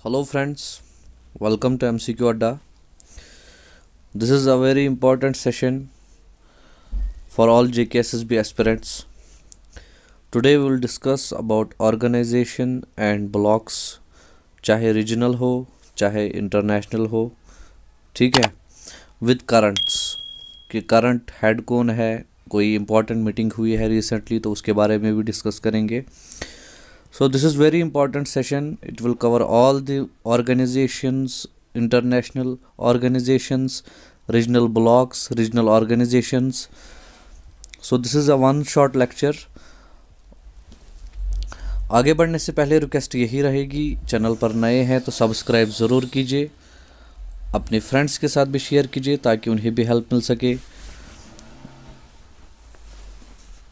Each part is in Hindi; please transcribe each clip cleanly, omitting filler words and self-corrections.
Hello friends, welcome to MCQ Adda. This is a very important session for all JKSSB aspirants. Today we will discuss about organization and blocks, चाहे रीजनल हो चाहे इंटरनेशनल हो, ठीक है, विद करंट्स कि करंट हेड कौन है, कोई इम्पोर्टेंट मीटिंग हुई है रिसेंटली तो उसके बारे में भी डिस्कस करेंगे. So this is very important session. It will cover all the organizations, international organizations, regional blocks, regional organizations. So this is a one short lecture. आगे बढ़ने से पहले रिक्वेस्ट यही रहेगी, चैनल पर नए हैं तो सब्सक्राइब ज़रूर कीजिए, अपने फ्रेंड्स के साथ भी शेयर कीजिए ताकि उन्हें भी हेल्प मिल सके,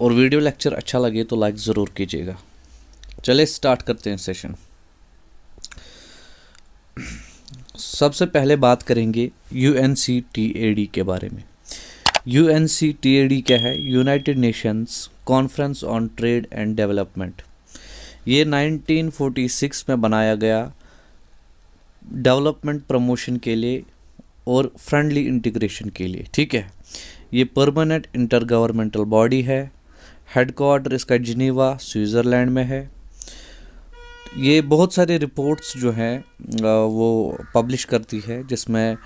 और वीडियो लेक्चर अच्छा लगे तो लाइक ज़रूर कीजिएगा. चले स्टार्ट करते हैं सेशन. सबसे पहले बात करेंगे UNCTAD के बारे में. UNCTAD क्या है? United Nations conference on trade and development. ये 1946 में बनाया गया डेवलपमेंट प्रमोशन के लिए और फ्रेंडली इंटीग्रेशन के लिए, ठीक है. ये परमानेंट इंटर गवर्नमेंटल बॉडी है. हेडक्वार्टर इसका जिनेवा स्विट्ज़रलैंड में है. ये बहुत सारे रिपोर्ट्स जो हैं वो पब्लिश करती है, जिसमें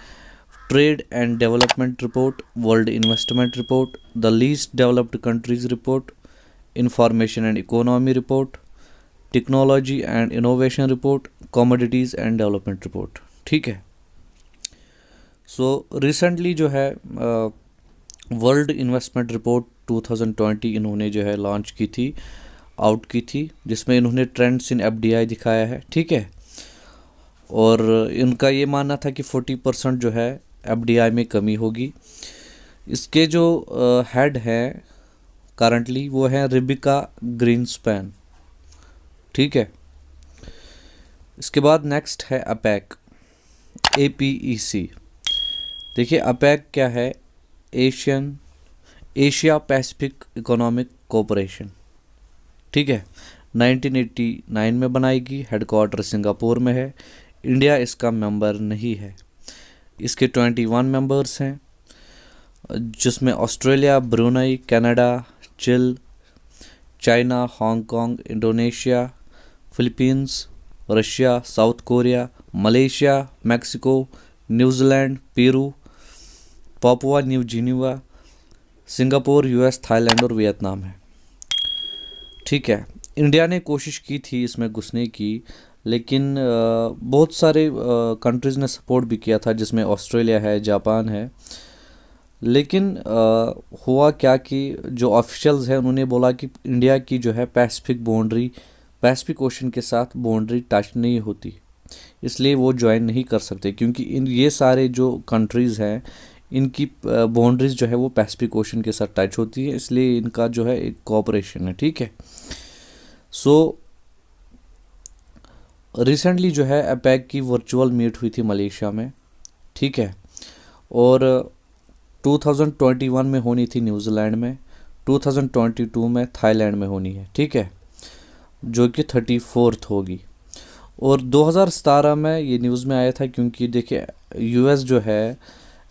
trade and development report, world investment report, the least developed countries report, information and economy report, technology and innovation report, commodities and development report, ठीक है. सो रिसेंटली जो है वर्ल्ड इन्वेस्टमेंट रिपोर्ट 2020 इन्होंने जो है लॉन्च की थी, आउट की थी, जिसमें इन्होंने ट्रेंड्स इन FDI दिखाया है, ठीक है. और इनका ये मानना था कि 40% जो है FDI में कमी होगी. इसके जो हेड हैं करंटली वो हैं रिबिका ग्रीनस्पैन, ठीक है. इसके बाद नेक्स्ट है APEC, APEC. देखिए APEC क्या है? एशिया पैसिफिक इकोनॉमिक कोऑपरेशन, ठीक है. 1989 में बनाएगी. हेडक्वार्टर सिंगापुर में है. इंडिया इसका मेंबर नहीं है. इसके 21 मेंबर्स हैं, जिसमें Australia, Brunei, Canada, Chile, China, Hong Kong, Indonesia, Philippines, Russia, South Korea, Malaysia, Mexico, New Zealand, Peru, Papua New Guinea, Singapore, US, Thailand और वियतनाम है, ठीक है. इंडिया ने कोशिश की थी इसमें घुसने की, लेकिन बहुत सारे कंट्रीज़ ने सपोर्ट भी किया था, जिसमें ऑस्ट्रेलिया है, जापान है. लेकिन हुआ क्या कि जो ऑफिशियल्स हैं उन्होंने बोला कि इंडिया की जो है पैसिफिक ओशन के साथ बाउंड्री टच नहीं होती, इसलिए वो ज्वाइन नहीं कर सकते, क्योंकि ये सारे जो कंट्रीज़ हैं इनकी बाउंड्रीज जो है वो पैसिफिक ओशन के साथ टच होती है, इसलिए इनका जो है एक कोऑपरेशन है, ठीक है. सो रिसेंटली जो है APEC की वर्चुअल मीट हुई थी मलेशिया में, ठीक है. और 2021 में होनी थी न्यूजीलैंड में, 2022 में थाईलैंड में होनी है, ठीक है, जो कि 34th होगी. और 2017 में ये न्यूज़ में आया था, क्योंकि देखिए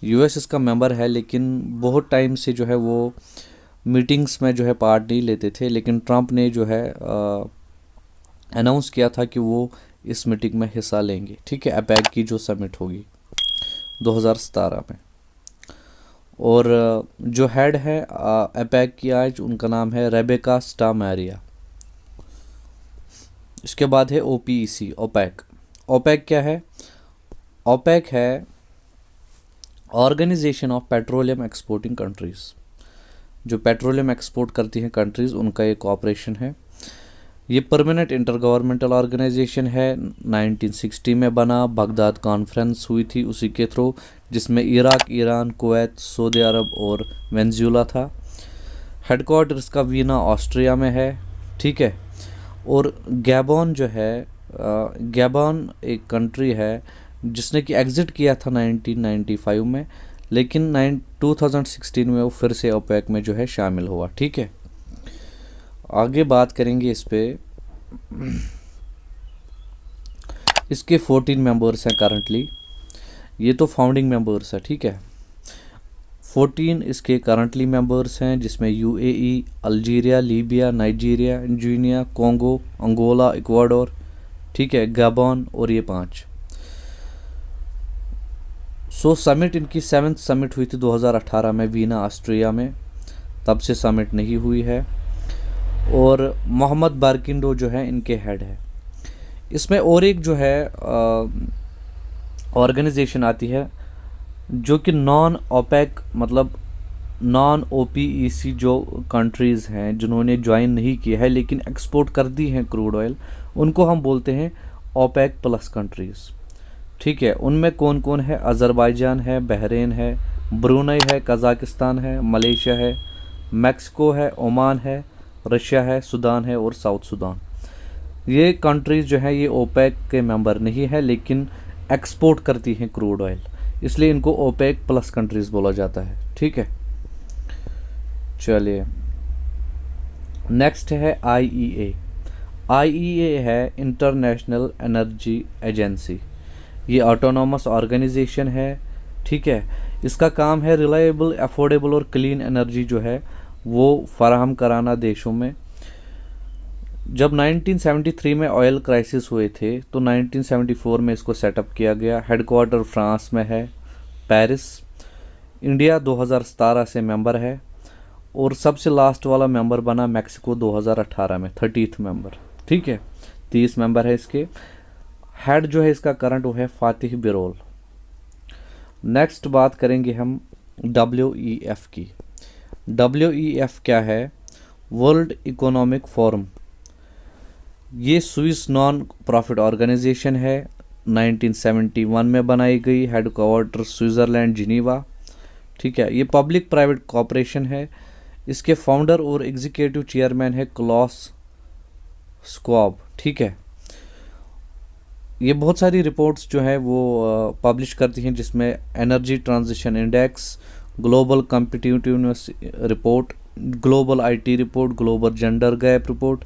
US इसका मेंबर है, लेकिन बहुत टाइम से जो है वो मीटिंग्स में जो है पार्ट नहीं लेते थे. लेकिन ट्रंप ने जो है अनाउंस किया था कि वो इस मीटिंग में हिस्सा लेंगे, ठीक है, APEC की जो समिट होगी 2017 में. और जो हेड है APEC की आज, उनका नाम है रेबेका स्टामैरिया. इसके बाद है OPEC, OPEC क्या है? OPEC है Organisation of Petroleum Exporting Countries. जो पेट्रोलियम एक्सपोर्ट करती हैं कंट्रीज़, उनका एक कॉपरेशन है. ये परमानेंट इंटर गवर्नमेंटल ऑर्गेनाइजेशन है. 1960 में बना. बगदाद कॉन्फ्रेंस हुई थी उसी के थ्रू, जिसमें इराक, ईरान, कुवैत, सऊदी अरब और वेनेजुएला था. हेडक्वार्टर इसका वीना ऑस्ट्रिया में है, ठीक है. और गैबॉन जो है, गैबॉन एक कंट्री है जिसने कि एग्ज़िट किया था 1995 में, लेकिन 2016 में वो फिर से OPEC में जो है शामिल हुआ, ठीक है. आगे बात करेंगे इस पे. इसके 14 मेंबर्स हैं करंटली, ये तो फाउंडिंग मेंबर्स है, ठीक है। 14 इसके करंटली मेंबर्स हैं, जिसमें UAE, Algeria, Libya, Nigeria, Guinea, Congo, Angola, Ecuador, ठीक है, गैबोन, और ये 5। समिट इनकी 7th समिट हुई थी 2018 में वीना, ऑस्ट्रिया में, तब से समिट नहीं हुई है। और मोहम्मद बारकिंडो जो है इनके हेड है। इसमें और एक जो है ऑर्गेनाइजेशन आती है जो कि नॉन ओपेक, मतलब नॉन ओपीईसी जो कंट्रीज़ हैं जिन्होंने ज्वाइन नहीं किया है लेकिन एक्सपोर्ट कर दी हैं क्रूड ऑयल, उनको हम बोलते हैं ओपेक प्लस कंट्रीज़, ठीक है। उनमें कौन कौन है? अज़रबैजान है, बहरीन है, ब्रूनई है, कज़ाकिस्तान है, मलेशिया है, मैक्सिको है, ओमान है, रशिया है, सूडान है और साउथ सूडान। ये कंट्रीज़ जो है ये ओपेक के मेंबर नहीं है लेकिन एक्सपोर्ट करती हैं क्रूड ऑयल, इसलिए इनको ओपेक प्लस कंट्रीज़ बोला जाता है, ठीक है। चलिए नेक्स्ट है आईईए। आईईए है इंटरनेशनल एनर्जी एजेंसी, ये ऑटोनॉमस ऑर्गेनाइजेशन है, ठीक है। इसका काम है रिलायबल, अफोर्डेबल और क्लीन एनर्जी जो है वो फराहम कराना देशों में। जब 1973 में ऑयल क्राइसिस हुए थे तो 1974 में इसको सेटअप किया गया। हेडक्वार्टर फ्रांस में है, पेरिस। इंडिया 2017 से मेंबर है और सबसे लास्ट वाला मेंबर बना मैक्सिको 2018 में, 30th मेंबर, ठीक है। 30 मेंबर है इसके। हेड जो है इसका करंट वो है फातिह बिरोल। नेक्स्ट बात करेंगे हम WEF की। WEF क्या है? World economic forum. ये स्विस नॉन प्रॉफिट ऑर्गेनाइजेशन है, 1971 में बनाई गई, हेडक्वार्टर स्विट्ज़रलैंड जिनीवा, ठीक है। ये पब्लिक प्राइवेट कॉरपोरेशन है। इसके फाउंडर और एग्जीक्यूटिव चेयरमैन है क्लॉस स्क्वाब, ठीक है। ये बहुत सारी रिपोर्ट्स जो है वो पब्लिश करती हैं, जिसमें energy transition index, global competitiveness report, global IT report, global gender gap report,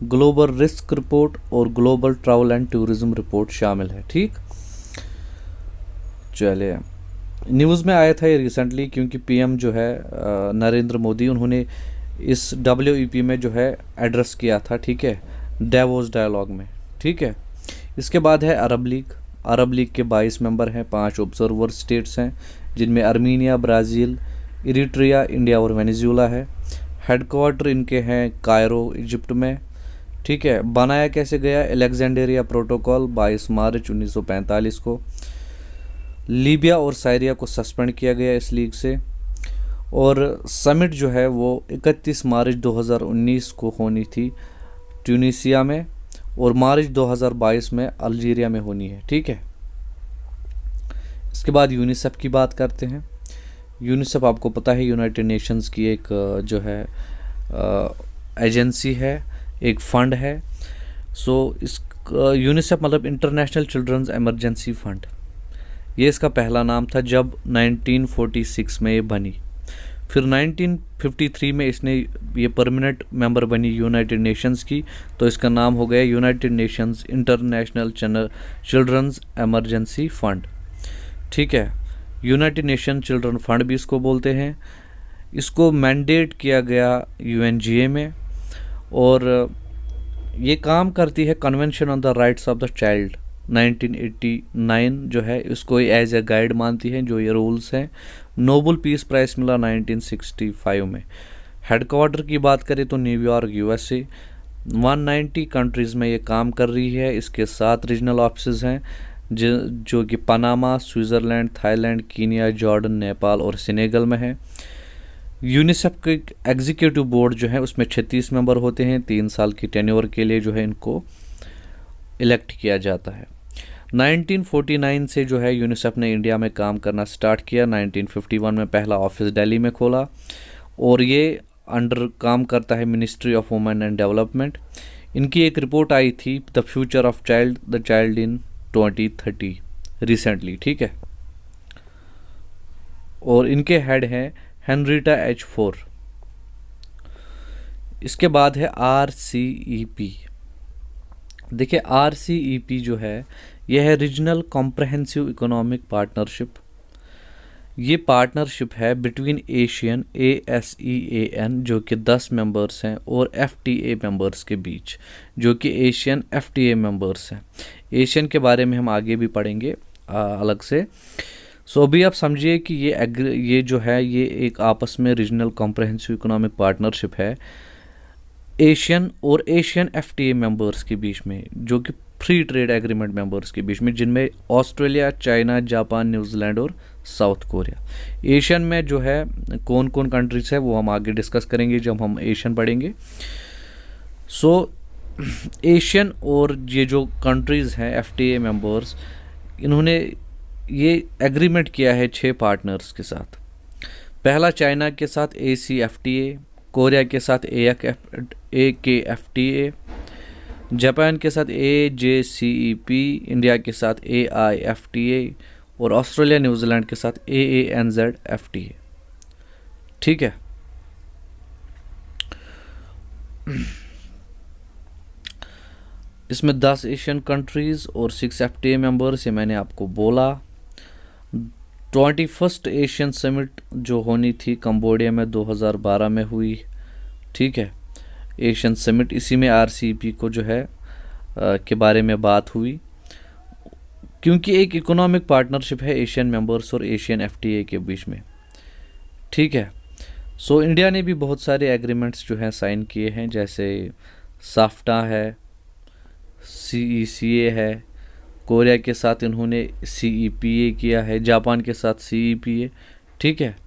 global risk report और global travel and tourism report शामिल है, ठीक। चलिए न्यूज़ में आया था ये रिसेंटली, क्योंकि पीएम जो है नरेंद्र मोदी, उन्होंने इस WEP में जो है एड्रेस किया था, ठीक है, डेवोस डायलॉग में, ठीक है। इसके बाद है अरब लीग। अरब लीग के 22 मेंबर हैं, 5 ऑब्जर्वर स्टेट्स हैं, जिनमें अर्मीनिया, ब्राज़ील, इरिट्रिया, इंडिया और वेनेजुएला है। हेडक्वार्टर इनके हैं कायरो, इजिप्ट में, ठीक है। बनाया कैसे गया? अलेक्जेंड्रिया प्रोटोकॉल 22 मार्च 1945 को। लीबिया और सीरिया को सस्पेंड किया गया इस लीग से। और समिट जो है वो 31 मार्च 2019 को होनी थी ट्यूनीसिया में, और मार्च 2022 में अल्जीरिया में होनी है, ठीक है। इसके बाद यूनिसेफ की बात करते हैं। यूनिसेफ आपको पता है यूनाइटेड नेशंस की एक जो है एजेंसी है, एक फंड है। इस यूनिसेफ मतलब इंटरनेशनल चिल्ड्रंस इमरजेंसी फंड, ये इसका पहला नाम था जब 1946 में ये बनी। फिर 1953 में इसने ये परमानेंट मेंबर बनी यूनाइटेड नेशंस की, तो इसका नाम हो गया United Nations International Children's Emergency Fund, ठीक है। यूनाइटेड नेशन चिल्ड्रन फंड भी इसको बोलते हैं। इसको मैंडेट किया गया UNGA में, और ये काम करती है convention on the rights of the child 1989 जो है, इसको एज ए गाइड मानती है जो ये रूल्स हैं। नोबल पीस प्राइज़ मिला 1965 में। हेडक्वार्टर की बात करें तो न्यूयॉर्क USA। 190 कंट्रीज़ में ये काम कर रही है। इसके 7 रीजनल ऑफिस हैं जो कि Panama, Switzerland, Thailand, Kenya, Jordan, Nepal और सेनेगल में है। यूनिसेफ के एग्जीक्यूटिव बोर्ड जो है उसमें 36 मेंबर होते हैं। 3 साल की टेन्योर के लिए जो है इनको इलेक्ट किया जाता है। 1949 से जो है यूनिसेफ ने इंडिया में काम करना स्टार्ट किया। 1951 में पहला ऑफिस दिल्ली में खोला, और ये अंडर काम करता है ministry of women and development. इनकी एक रिपोर्ट आई थी the future of child, the child in 2030 recently, ठीक है। और इनके हेड हैं हेनरिटा H. फोर। इसके बाद है RCEP। देखिए RCEP जो है यह है रीजनल कॉम्प्रहेंसिव इकोनॉमिक पार्टनरशिप। ये पार्टनरशिप है बिटवीन एशियन ASEAN जो कि 10 मेंबर्स हैं और FTA मेंबर्स के बीच जो कि एशियन FTA मेंबर्स हैं। एशियन के बारे में हम आगे भी पढ़ेंगे अलग से। सो अभी आप समझिए कि ये जो है ये एक आपस में रीजनल कॉम्प्रहेंसिव इकोनॉमिक पार्टनरशिप है एशियन और एशियन FTA मेंबर्स के बीच में, जो कि फ्री ट्रेड एग्रीमेंट मेंबर्स के बीच में, जिनमें ऑस्ट्रेलिया, चाइना, जापान, न्यूजीलैंड और साउथ कोरिया। एशियन में जो है कौन कौन कंट्रीज है वो हम आगे डिस्कस करेंगे जब हम एशियन पढ़ेंगे। सो एशियन और ये जो कंट्रीज़ हैं FTA मेंबर्स, इन्होंने ये एग्रीमेंट किया है 6 पार्टनर्स के साथ। पहला चाइना के साथ ACFTA, कोरिया के साथ AKFTA, जापान के साथ AJCEP, इंडिया के साथ AIFTA और ऑस्ट्रेलिया न्यूजीलैंड के साथ AANZFTA। ठीक है। इसमें 10 एशियन कंट्रीज़ और 6 FTA मेंबर्स, ये मैंने आपको बोला। 21st एशियन समिट जो होनी थी कंबोडिया में 2012 में हुई। ठीक है, एशियन समिट, इसी में RCEP को जो है के बारे में बात हुई, क्योंकि एक इकोनॉमिक पार्टनरशिप है एशियन मेंबर्स और एशियन FTA के बीच में। ठीक है। सो इंडिया ने भी बहुत सारे एग्रीमेंट्स जो हैं साइन किए हैं, जैसे साफ्टा है, CECA है, कोरिया के साथ इन्होंने CEPA किया है, जापान के साथ CEPA। ठीक है।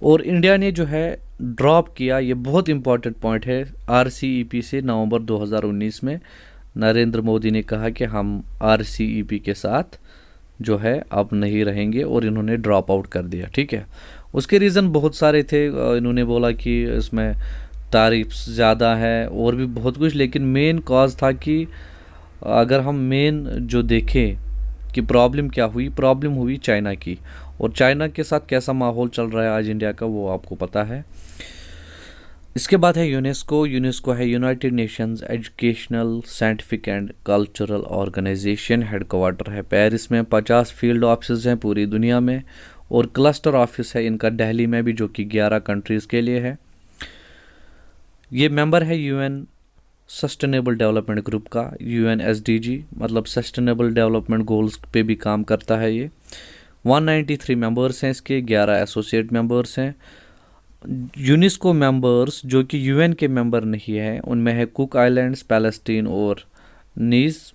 और इंडिया ने जो है ड्रॉप किया, ये बहुत इंपॉर्टेंट पॉइंट है, RCEP से नवंबर 2019 में नरेंद्र मोदी ने कहा कि हम RCEP के साथ जो है अब नहीं रहेंगे और इन्होंने ड्रॉप आउट कर दिया। ठीक है। उसके रीज़न बहुत सारे थे, इन्होंने बोला कि इसमें तारीफ्स ज़्यादा है और भी बहुत कुछ, लेकिन मेन कॉज था कि अगर हम मेन जो देखें कि प्रॉब्लम क्या हुई, प्रॉब्लम हुई चाइना की। और चाइना के साथ कैसा माहौल चल रहा है आज इंडिया का, वो आपको पता है। इसके बाद है यूनेस्को है United Nations Educational, Scientific and Cultural Organisation. Headquarter है पेरिस में। 50 फील्ड ऑफिस हैं पूरी दुनिया में और क्लस्टर ऑफिस है इनका दिल्ली में भी, जो कि 11 कंट्रीज़ के लिए है। ये मेंबर है UN सस्टेनेबल डेवलपमेंट ग्रुप का, UNSDG, मतलब सस्टेनेबल डेवलपमेंट गोल्स पे भी काम करता है ये। 193 मेंबर्स हैं इसके, 11 एसोसिएट मेंबर्स हैं। यूनेस्को मेंबर्स जो कि UN के मेंबर नहीं हैं, उनमें है कुक आइलैंड्स, पैलेस्टीन और नीस।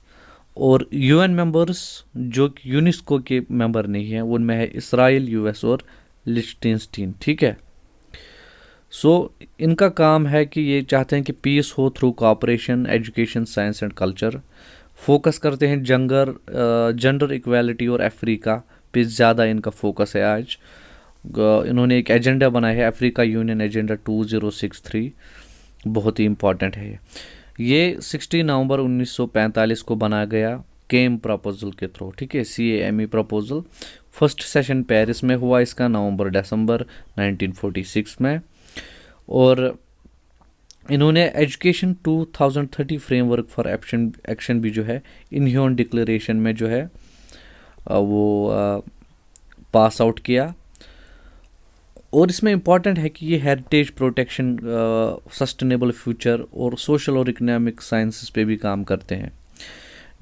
और UN मेंबर्स जो कि यूनेस्को के मेंबर नहीं हैं, उनमें है इसराइल, US और लिechtenstein। ठीक है। सो इनका काम है कि ये चाहते हैं कि पीस हो through cooperation, education, science and culture. Focus करते हैं जेंडर इक्वालिटी और अफ्रीका पे ज़्यादा इनका फोकस है आज। इन्होंने एक एजेंडा बनाया है, अफ्रीका यूनियन एजेंडा 2063, बहुत ही इम्पॉर्टेंट है ये। 16 नवंबर 1945 को बनाया गया केम प्रपोजल के थ्रू। ठीक है, CAME proposal. First session Paris में हुआ इसका, नवंबर-दिसंबर 1946 में। और इन्होंने एजुकेशन 2030 फ्रेमवर्क फॉर एक्शन भी जो है इन्ह्योन डिक्लेरेशन में जो है वो पास आउट किया। और इसमें इम्पॉर्टेंट है कि ये हेरिटेज प्रोटेक्शन, सस्टेनेबल फ्यूचर और सोशल और इकोनॉमिक साइंसेस पे भी काम करते हैं।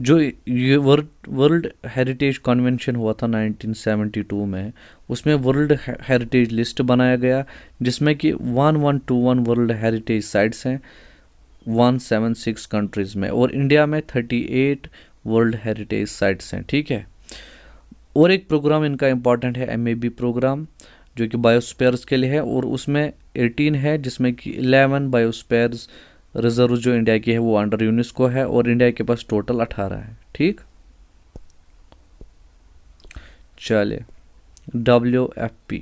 जो ये वर्ल्ड हेरिटेज कन्वेंशन हुआ था 1972 में, उसमें वर्ल्ड हेरिटेज लिस्ट बनाया गया, जिसमें कि 1121 वर्ल्ड हेरिटेज साइट्स हैं 176 कंट्रीज़ में, और इंडिया में 38 वर्ल्ड हेरिटेज साइट्स हैं। ठीक है। और एक प्रोग्राम इनका इम्पॉर्टेंट है, MAB प्रोग्राम, जो कि बायोस्फीयर्स के लिए है, और उसमें 18 है, जिसमें कि 11 बायोस्फीयर्स रिजर्व जो इंडिया की है वो अंडर यूनेस्को है, और इंडिया के पास टोटल 18 है। ठीक, चलिए WFP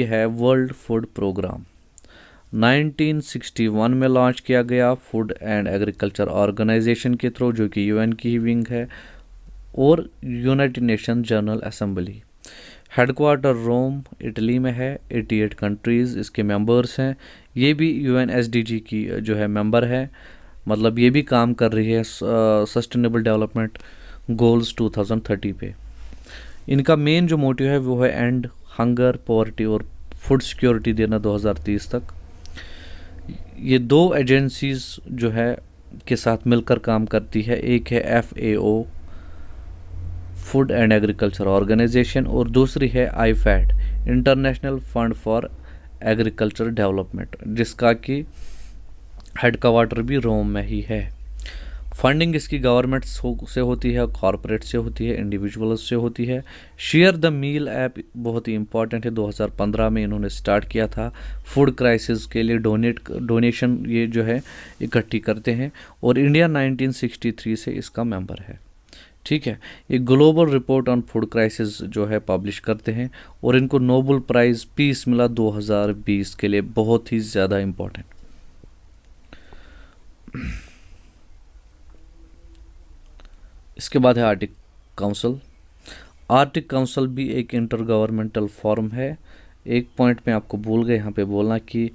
है वर्ल्ड फूड प्रोग्राम, 1961 में लॉन्च किया गया फूड एंड एग्रीकल्चर ऑर्गेनाइजेशन के थ्रू, जो कि UN की ही विंग है, और United Nation General Assembly. Headquarter Rome Italy में है। 88 कंट्रीज़ इसके मेंबर्स हैं। ये भी UNSDG की जो है मेंबर है, मतलब ये भी काम कर रही है सस्टेनेबल डेवलपमेंट गोल्स 2030 पे। इनका मेन जो मोटिव है वो है एंड हंगर, पॉवर्टी और फूड सिक्योरिटी देना 2030 तक। ये दो एजेंसीज जो है के साथ मिलकर काम करती है, एक है FAO Food and Agriculture Organisation और दूसरी है IFAD International Fund for Agriculture Development, जिसका कि हेडक्वार्टर भी रोम में ही है। फंडिंग इसकी गवर्नमेंट से होती है, कॉरपोरेट से होती है, इंडिविजुअल्स से होती है। शेयर द मील ऐप बहुत ही इंपॉर्टेंट है, 2015 में इन्होंने स्टार्ट किया था। फूड क्राइसिस के लिए डोनेशन ये जो है इकट्ठी करते हैं और इंडिया 1963 से इसका मेंबर है। ठीक है, ये global report on food crisis जो है पब्लिश करते हैं और इनको नोबेल प्राइज़ पीस मिला 2020 के लिए, बहुत ही ज़्यादा इम्पोर्टेंट। इसके बाद है आर्टिक काउंसिल। आर्टिक काउंसिल भी एक इंटर गवर्नमेंटल फॉर्म है। एक पॉइंट में आपको भूल गए यहाँ पे बोलना कि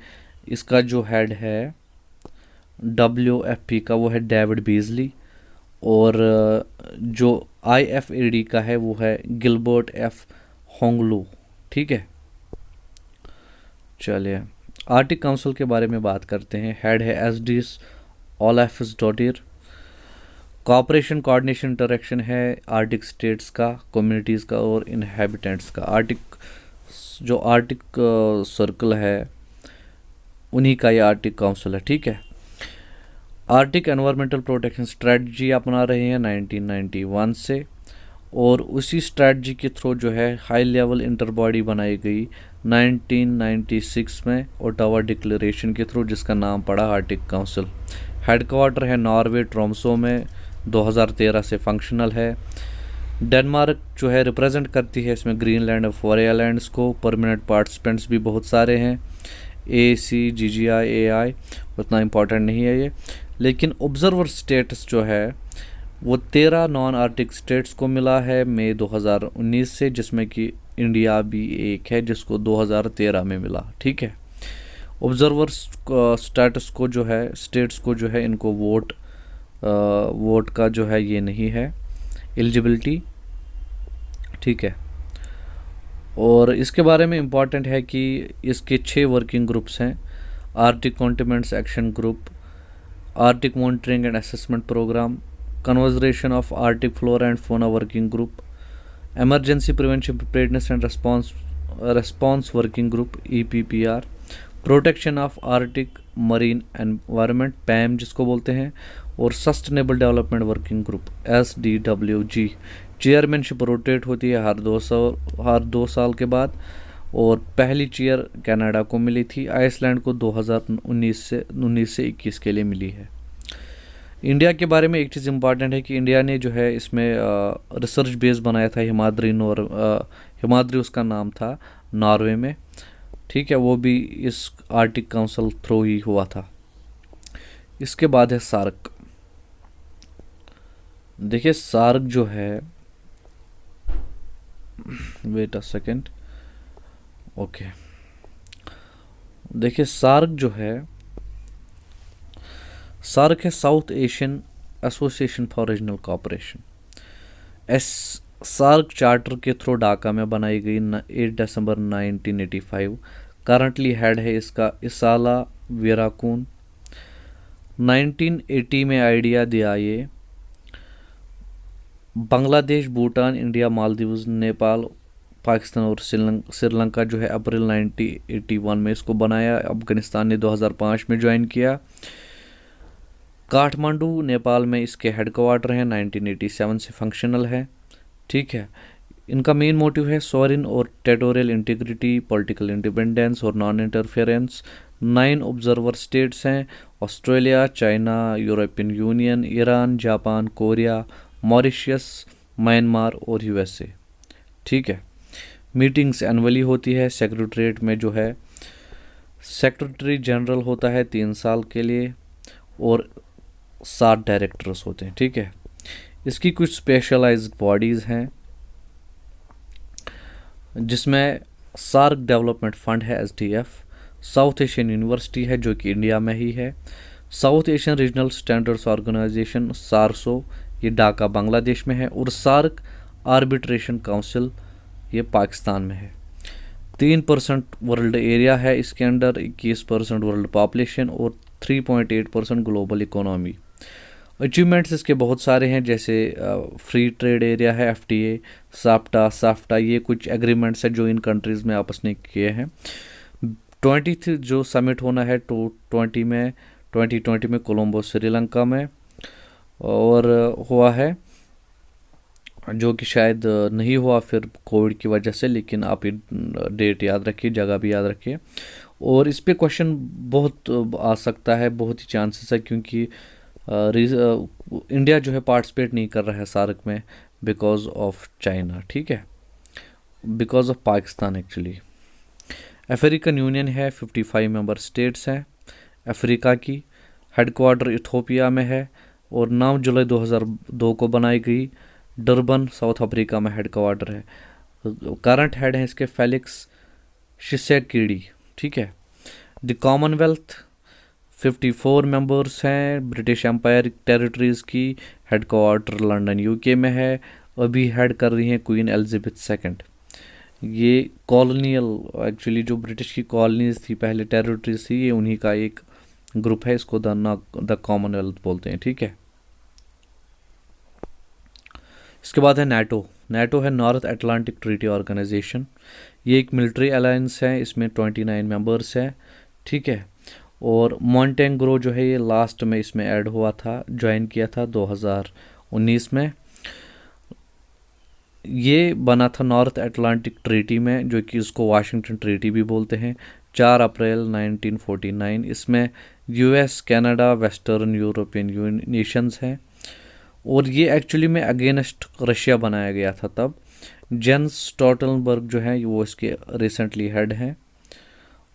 इसका जो हेड है WFP का वो है डेविड बीजली और जो IFAD का है वो है गिलबर्ट F होंगलू। ठीक है, चलिए आर्टिक काउंसिल के बारे में बात करते हैं। हेड है एसडीएस ओलाफिस डॉटिर। कॉपरेशन, कोऑर्डिनेशन, इंटरेक्शन है आर्टिक स्टेट्स का, कम्युनिटीज़ का और इनहेबिटेंट्स का। जो आर्टिक सर्कल है उन्हीं का ये आर्टिक काउंसिल है। ठीक है, आर्टिक एनवायरमेंटल प्रोटेक्शन स्ट्रेटजी अपना रहे हैं 1991 से और उसी स्ट्रेटजी के थ्रू जो है हाई लेवल इंटर बॉडी बनाई गई 1996 में ओटावा डिक्लेरेशन के थ्रू, जिसका नाम पड़ा आर्टिक काउंसिल। हेडक्वार्टर है नॉर्वे ट्रोम्सो में, 2013 से फंक्शनल है। डेनमार्क जो है रिप्रेजेंट करती है इसमें ग्रीनलैंड और फॉरे आइलैंड्स को। परमानेंट पार्टिसिपेंट्स भी बहुत सारे हैं, ACGGI AI उतना इम्पोर्टेंट नहीं है ये, लेकिन ऑब्जर्वर स्टेटस जो है वो 13 नॉन आर्टिक स्टेट्स को मिला है मई 2019 से, जिसमें कि इंडिया भी एक है जिसको 2013 में मिला। ठीक है, ऑब्जर्वर स्टेटस को जो है स्टेट्स को जो है इनको वोट का जो है ये नहीं है एलिजिबिलिटी। ठीक है, और इसके बारे में इम्पॉर्टेंट है कि इसके 6 वर्किंग ग्रुप्स हैं। Arctic Contaminants Action Group, Arctic Monitoring and Assessment Programme, Conservation of Arctic Flora and Fauna Working Group, Emergency Prevention Preparedness and Response Working Group EPPR, Protection of Arctic Marine Environment PAM जिसको बोलते हैं, और Sustainable Development Working Group SDWG। Chairmanship rotate होती है हर 2 साल के बाद और पहली चेयर कनाडा को मिली थी। आइसलैंड को 2019 से 21 के लिए मिली है। इंडिया के बारे में एक चीज़ इम्पॉर्टेंट है कि इंडिया ने जो है इसमें रिसर्च बेस बनाया था हिमाद्री उसका नाम था नॉर्वे में। ठीक है, वो भी इस आर्टिक काउंसिल थ्रू ही हुआ था। इसके बाद है सार्क। देखिए सार्क जो है, वेट अ सेकेंड, ओके, देखिए सार्क जो है, सार्क है South Asian Association for Regional Cooperation. SAARC charter के थ्रू ढाका में बनाई गई 8 दिसंबर 1985। करंटली हेड है इसका इसाला वीराकून। 1980 में आइडिया दिया ये। बांग्लादेश, भूटान, इंडिया, मालदीव्स, नेपाल, पाकिस्तान और श्रीलंका जो है अप्रैल 1981 में इसको बनाया। अफगानिस्तान ने 2005 में ज्वाइन किया। काठमांडू नेपाल में इसके हेडक्वार्टर हैं, 1987 से फंक्शनल है। ठीक है, इनका मेन मोटिव है सॉवरेन और टेरिटोरियल इंटीग्रिटी, पॉलिटिकल इंडिपेंडेंस और नॉन इंटरफेरेंस। 9 ऑब्जर्वर स्टेट्स हैं, Australia, China, European union, Iran, Japan, Korea, Mauritius, Myanmar और USA। ठीक है, मीटिंग्स एनुअली होती है। सेक्रेटरीट में जो है सेक्रेटरी जनरल होता है 3 साल के लिए और 7 डायरेक्टर्स होते हैं। ठीक है, इसकी कुछ स्पेशलाइज्ड बॉडीज़ हैं जिसमें सार्क डेवलपमेंट फंड है SDF, साउथ एशियन यूनिवर्सिटी है जो कि इंडिया में ही है, South Asian regional standards organisation SARSO, ये ढाका बांग्लादेश में है। और सार्क आर्बिट्रेशन काउंसिल, ये पाकिस्तान में है। 3% वर्ल्ड एरिया है इसके अंडर, 21% वर्ल्ड पॉपुलेशन और 3.8% ग्लोबल इकोनॉमी। अचीवमेंट्स इसके बहुत सारे हैं, जैसे फ्री ट्रेड एरिया है, FTA, साफ्टा, ये कुछ एग्रीमेंट्स हैं जो इन कंट्रीज़ में आपस में किए हैं। 20th जो समिट होना है 2020 में कोलंबो श्रीलंका में और हुआ है, जो कि शायद नहीं हुआ फिर कोविड की वजह से, लेकिन आप ये डेट याद रखिए, जगह भी याद रखिए। और इस पे क्वेश्चन बहुत आ सकता है, बहुत ही चांसेस है, क्योंकि इंडिया जो है पार्टिसिपेट नहीं कर रहा है सार्क में बिकॉज ऑफ चाइना, ठीक है, because of Pakistan actually. African union है, 55 मेंबर स्टेट्स हैं अफ्रीका की। हेडक्वार्टर इथोपिया में है और 9 जुलाई 2002 को बनाई गई। डरबन साउथ अफ्रीका में हेडक्वार्टर है। करंट हेड हैं इसके फेलिक्स शिसेकीडी, ठीक है। द कॉमनवेल्थ 54 मेंबर्स हैं ब्रिटिश एम्पायर टेरिटरीज़ की। हेडक्वार्टर लंदन UK में है। अभी हेड कर रही हैं क्वीन एलिजाबेथ II। ये कॉलोनियल एक्चुअली जो ब्रिटिश की कॉलोनीज थी पहले, टेरिटरीज थी, ये उन्हीं का एक ग्रुप है, इसको द कॉमनवेल्थ बोलते हैं, ठीक है। इसके बाद है नाटो है नॉर्थ अटलांटिक ट्रीटी ऑर्गेनाइजेशन। ये एक मिलिट्री अलायंस है, इसमें 29 मेंबर्स हैं, ठीक है। और मॉन्टेग्रो जो है ये लास्ट में इसमें ऐड हुआ था, ज्वाइन किया था 2019 में। ये बना था नॉर्थ अटलांटिक ट्रीटी में, जो कि इसको वाशिंगटन ट्रीटी भी बोलते हैं, 4 अप्रैल 1949। इसमें US, Canada, western European Nations हैं। और ये एक्चुअली में अगेंस्ट रशिया बनाया गया था तब। जेंस स्टोल्टनबर्ग जो है वो इसके रिसेंटली हेड हैं।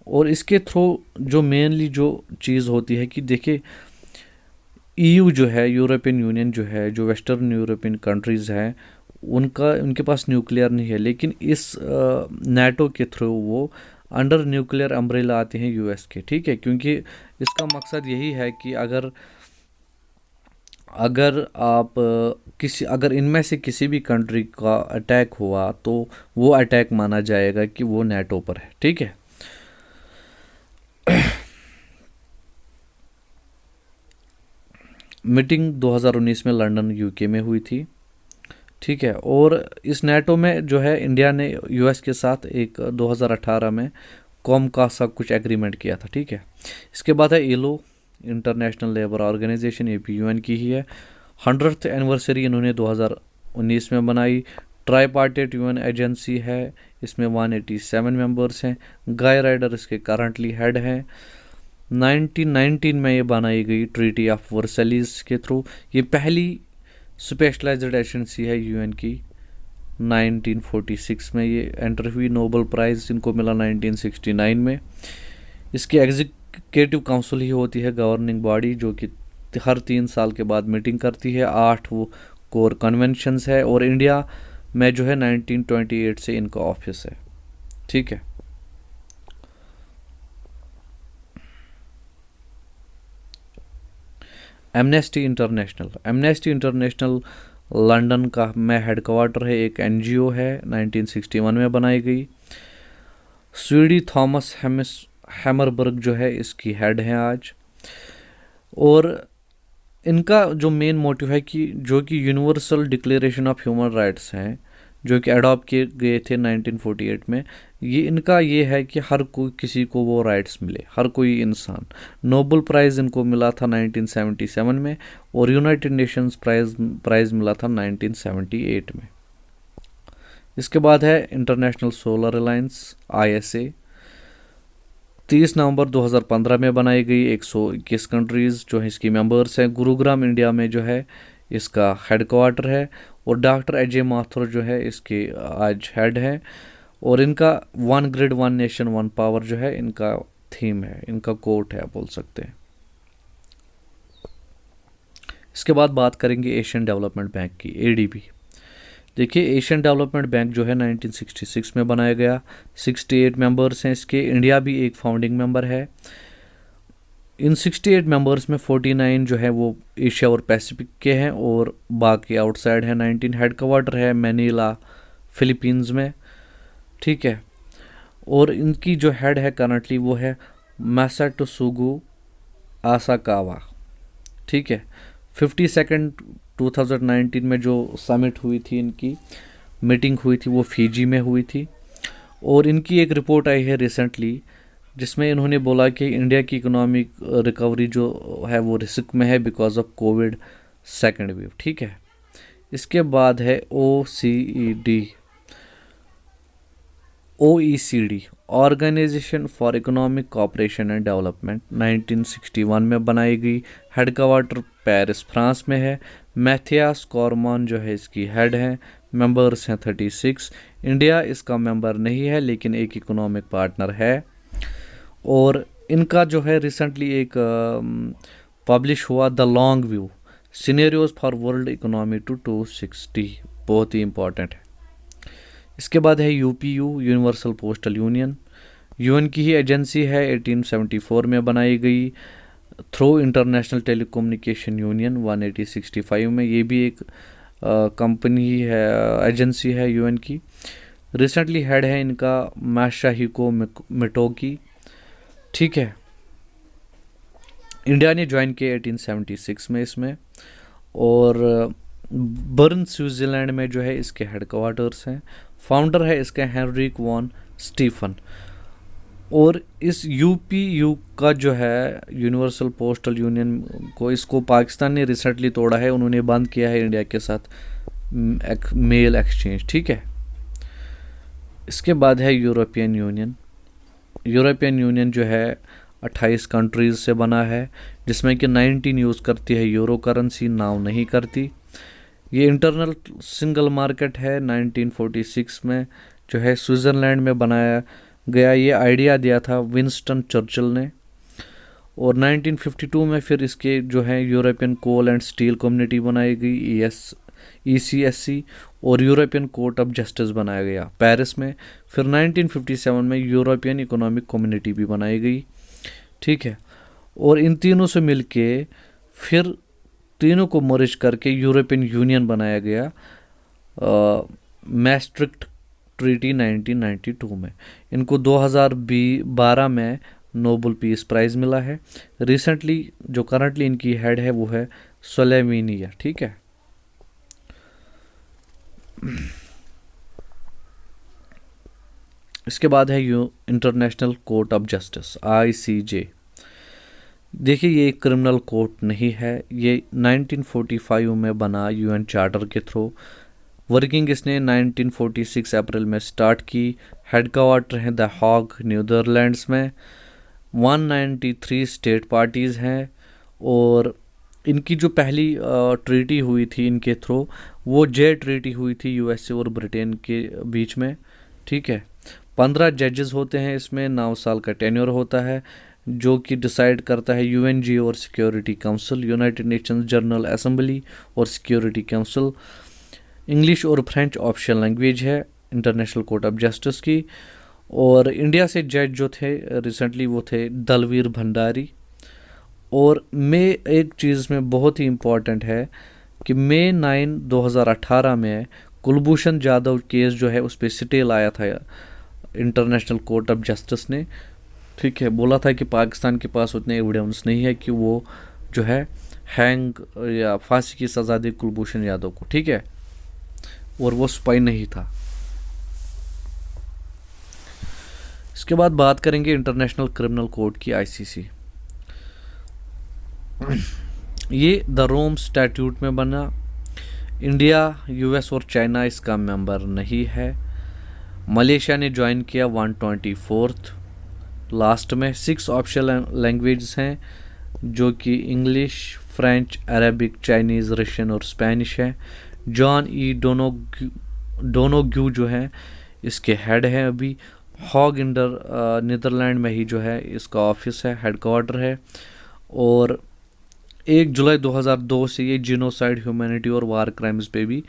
और इसके थ्रू जो मेनली जो चीज़ होती है कि देखिए, EU जो है, यूरोपियन यूनियन जो है, जो वेस्टर्न यूरोपियन कंट्रीज़ हैं, उनके पास न्यूक्लियर नहीं है, लेकिन इस नाटो के थ्रू वो अंडर न्यूक्लियर अम्ब्रेला आते हैं US के, ठीक है। क्योंकि इसका मकसद यही है कि अगर इनमें से किसी भी कंट्री का अटैक हुआ तो वो अटैक माना जाएगा कि वो नाटो पर है, ठीक है। मीटिंग 2019 में लंदन UK में हुई थी, ठीक है। और इस नाटो में जो है इंडिया ने US के साथ एक 2018 में कॉम का सब कुछ एग्रीमेंट किया था, ठीक है। इसके बाद है ILO, इंटरनेशनल लेबर ऑर्गेनाइजेशन, ये भी UN की ही है। 100th एनिवर्सरी इन्होंने 2019 में बनाई। ट्राईपार्टेट UN एजेंसी है, इसमें 187 मेंबर्स हैं। गाय राइडर इसके करंटली हेड हैं। 1919 में ये बनाई गई ट्रीटी ऑफ वर्सैलिस के थ्रू। ये पहली स्पेशलाइज्ड एजेंसी है UN की। 1946 में ये एंटर हुई। नोबेल प्राइज़ इनको मिला 1969 में। इसकी एग्जीक्यूटिव काउंसिल ही होती है गवर्निंग बॉडी, जो कि हर 3 साल के बाद मीटिंग करती है। 8 वो कोर कन्वेंशंस है और इंडिया में जो है 1928 से इनका ऑफिस है, ठीक है। एमनेस्टी इंटरनेशनल लंदन का में हेडक्वार्टर है, एक NGO है, 1961 में बनाई गई। स्वीडी थॉमस हैमरबर्ग जो है इसकी हेड है आज। और इनका जो मेन मोटिव है कि जो कि universal declaration of human rights हैं, जो कि अडॉप्ट किए गए थे 1948 में, इनका ये है कि हर कोई किसी को वो राइट्स मिले, हर कोई इंसान। नोबेल प्राइज़ इनको मिला था 1977 में और यूनाइटेड नेशंस प्राइज़ मिला था 1978 में। इसके बाद है इंटरनेशनल सोलर अलायंस ISA, 30 नवंबर 2015 में बनाई गई। 121 कंट्रीज़ जो है इसकी मेंबर्स हैं। गुरुग्राम इंडिया में जो है इसका हेडक्वार्टर है और डॉक्टर अजय माथुर जो है इसके आज हेड है। और इनका 1 ग्रिड 1 नेशन 1 पावर जो है इनका थीम है, इनका कोट है, बोल सकते हैं। इसके बाद बात करेंगे एशियन डेवलपमेंट बैंक की, ADB। देखिए, एशियन डेवलपमेंट बैंक जो है 1966 में बनाया गया। 68 मेंबर्स हैं इसके। इंडिया भी एक फाउंडिंग मेंबर है। इन 68 मेंबर्स में 49 जो है वो एशिया और पैसिफिक के हैं और बाकी आउटसाइड है 19। हेड क्वार्टर है मैनीला फिलीपींस में, ठीक है। और इनकी जो हेड है करंटली वो है मासाटसुगु आसाकावा, ठीक है। 52 2019 में जो समिट हुई थी, इनकी मीटिंग हुई थी, वो फिजी में हुई थी। और इनकी एक रिपोर्ट आई है रिसेंटली जिसमें इन्होंने बोला कि इंडिया की इकोनॉमिक रिकवरी जो है वो रिस्क में है because of covid second wave, ठीक है। इसके बाद है OECD Organisation for Economic Cooperation and Development 1961 में बनाई गई। हेड क्वार्टर पेरिस फ्रांस में है। मैथियास कॉरमॉन जो है इसकी हेड है। मेंबर्स हैं 36। इंडिया इसका मेंबर नहीं है लेकिन एक इकोनॉमिक पार्टनर है। और इनका जो है रिसेंटली एक पब्लिश हुआ the Long View Scenarios for World Economy to 260, बहुत ही इंपॉर्टेंट है। इसके बाद है UPU Universal Postal Union, UN की ही एजेंसी है, 1874 में बनाई गई। थ्रू इंटरनेशनल टेलीकम्युनिकेशन यूनियन 1865 में, ये भी एक कंपनी है, एजेंसी है यूएन की। रिसेंटली हेड है इनका मासाहिको मिटोकी, ठीक है। इंडिया ने ज्वाइन किया 1876 में इसमें। और बर्न स्विट्ज़रलैंड में जो है इसके हेड क्वार्टर्स हैं। फाउंडर है इसका हेनरिक वॉन स्टीफन। और इस यूपीयू का जो है यूनिवर्सल पोस्टल यूनियन को, इसको पाकिस्तान ने रिसेंटली तोड़ा है, उन्होंने बंद किया है इंडिया के साथ मेल एक्सचेंज, ठीक है। इसके बाद है यूरोपियन यूनियन। यूरोपियन यूनियन जो है 28 कंट्रीज़ से बना है जिसमें कि 19 यूज़ करती है यूरो करेंसी, नाउ नहीं करती। ये इंटरनल सिंगल मार्केट है। 1946 में जो है स्विट्ज़रलैंड में बनाया गया। ये आइडिया दिया था विंस्टन चर्चिल ने। और 1952 में फिर इसके जो है European Coal and Steel Community बनाई गई, ECSC। और यूरोपियन कोर्ट ऑफ जस्टिस बनाया गया पेरिस में। फिर 1957 में यूरोपियन इकोनॉमिक कम्युनिटी भी बनाई गई, ठीक है। और इन तीनों से मिलके फिर तीनों को मर्ज करके यूरोपियन यूनियन बनाया गया मैस्ट्रिक्ट ट्रीटी 1992 में। इनको 2012 में नोबेल पीस प्राइज़ मिला है। रिसेंटली जो करंटली इनकी हेड है वो है सोलेमिनिया, ठीक है। इसके बाद है international court of justice ICJ। देखिए ये एक क्रिमिनल कोर्ट नहीं है, ये 1945 में बना यूएन चार्टर के थ्रू। वर्किंग इसने 1946 अप्रैल में स्टार्ट की। हेड क्वार्टर है द हॉग नीदरलैंड्स में। 193 स्टेट पार्टीज़ हैं। और इनकी जो पहली ट्रीटी हुई थी इनके थ्रू, वो जे ट्रीटी हुई थी USA और ब्रिटेन के बीच में, ठीक है। 15 जजेस होते हैं इसमें, 9 साल का टेन्योर होता है, जो कि डिसाइड करता है UNG और security council, United Nations general assembly और सिक्योरिटी काउंसिल। इंग्लिश और फ्रेंच ऑफिशियल लैंग्वेज है इंटरनेशनल कोर्ट ऑफ जस्टिस की। और इंडिया से जज जो थे रिसेंटली वो थे दलवीर भंडारी। और मई एक चीज़ में बहुत ही इम्पॉर्टेंट है कि मई 9 2018 में कुलभूषण जाधव केस जो है उस पर स्टे लाया था इंटरनेशनल कोर्ट ऑफ जस्टिस ने, ठीक है। बोला था कि पाकिस्तान के पास उतने एविडेंस नहीं है कि वो जो है हैंग या फांसी की सज़ा दे कुलभूषण यादव को, ठीक है। और वो स्पाई नहीं था। इसके बाद बात करेंगे इंटरनेशनल क्रिमिनल कोर्ट की ICC। ये द रोम स्टैट्यूट में बना। इंडिया, US और चाइना इसका मेंबर नहीं है। मलेशिया ने ज्वाइन किया 124th लास्ट में। 6 ऑफिशियल लैंग्वेज हैं जो कि English, French, Arabic, Chinese, Russian और स्पेनिश है। जॉन ई डोनोग्यू जो है इसके हेड हैं अभी। हॉग नीदरलैंड में ही जो है इसका ऑफिस है, हेड क्वार्टर है। और 1 जुलाई 2002 से ये जीनोसाइड, ह्यूमैनिटी और वार क्राइम्स पे भी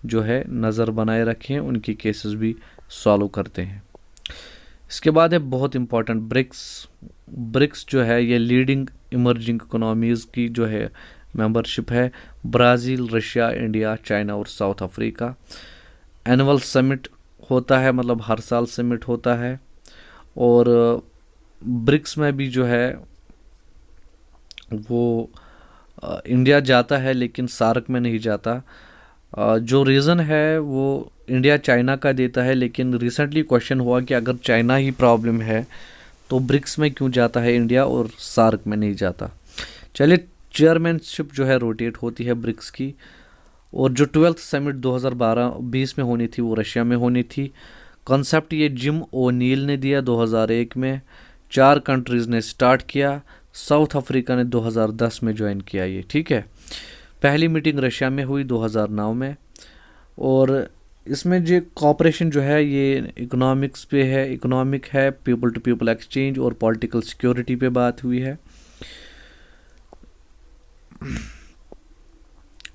जो है नज़र बनाए रखे हैं, उनकी केसेस भी सॉल्व करते हैं। इसके बाद है बहुत इंपॉर्टेंट ब्रिक्स जो है ये लीडिंग इमर्जिंग इकोनॉमीज़ की जो है मेंबरशिप है, ब्राज़ील, रशिया, इंडिया, चाइना और साउथ अफ्रीका। एनुअल समिट होता है, मतलब हर साल समिट होता है। और ब्रिक्स में भी जो है वो इंडिया जाता है लेकिन सार्क में नहीं जाता। जो रीज़न है वो इंडिया चाइना का देता है, लेकिन रिसेंटली क्वेश्चन हुआ कि अगर चाइना ही प्रॉब्लम है तो ब्रिक्स में क्यों जाता है इंडिया और सार्क में नहीं जाता। चलिए, चेयरमैनशिप जो है रोटेट होती है ब्रिक्स की। और जो 12th समिट 2012-20 में होनी थी वो रशिया में होनी थी। कॉन्सेप्ट ये जिम ओनील ने दिया 2001 में। 4 कंट्रीज़ ने स्टार्ट किया, साउथ अफ्रीका ने 2010 में ज्वाइन किया ये, ठीक है। पहली मीटिंग रशिया में हुई 2009 में। और इसमें जो कॉपरेशन जो है ये इकोनॉमिक्स पे है, इकोनॉमिक है, पीपल टू पीपल एक्सचेंज और पॉलिटिकल सिक्योरिटी पे बात हुई है।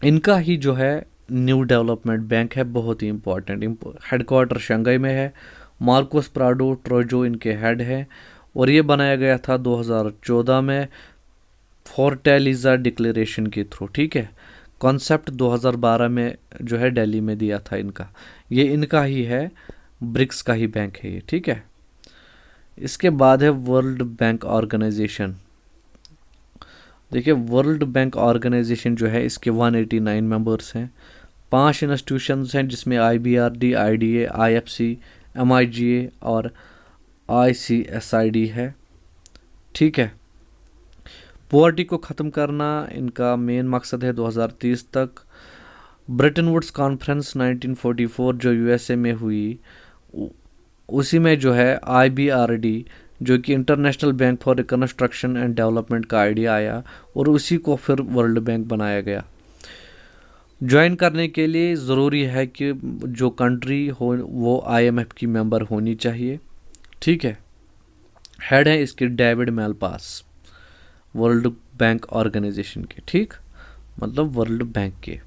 इनका ही जो है न्यू डेवलपमेंट बैंक है, बहुत ही इम्पोर्टेंट। हेडक्वार्टर शंघाई में है। मार्कोस प्राडो ट्रोजो इनके हेड है। और ये बनाया गया था 2014 में फोर्टेलिजा डिक्लेरेशन के थ्रू, ठीक है। कॉन्सेप्ट 2012 में जो है दिल्ली में दिया था इनका। ये इनका ही है, ब्रिक्स का ही बैंक है ये, ठीक है। इसके बाद है वर्ल्ड बैंक ऑर्गेनाइजेशन। देखिए, वर्ल्ड बैंक ऑर्गेनाइजेशन जो है इसके 189 मेंबर्स हैं। 5 इंस्टीट्यूशंस हैं जिसमें IBRD, IDA, IFC, MIGA और ICSID है, ठीक है। पॉवर्टी को ख़त्म करना इनका मेन मकसद है 2030 तक। ब्रेटन वुड्स कॉन्फ्रेंस 1944 जो USA में हुई, उसी में जो है IBRD जो कि international bank for reconstruction and development का आइडिया आया और उसी को फिर वर्ल्ड बैंक बनाया गया। ज्वाइन करने के लिए ज़रूरी है कि जो कंट्री हो वो IMF की मेंबर होनी चाहिए, ठीक है। हेड है इसके David Malpass, world bank organisation के, ठीक, मतलब वर्ल्ड बैंक के।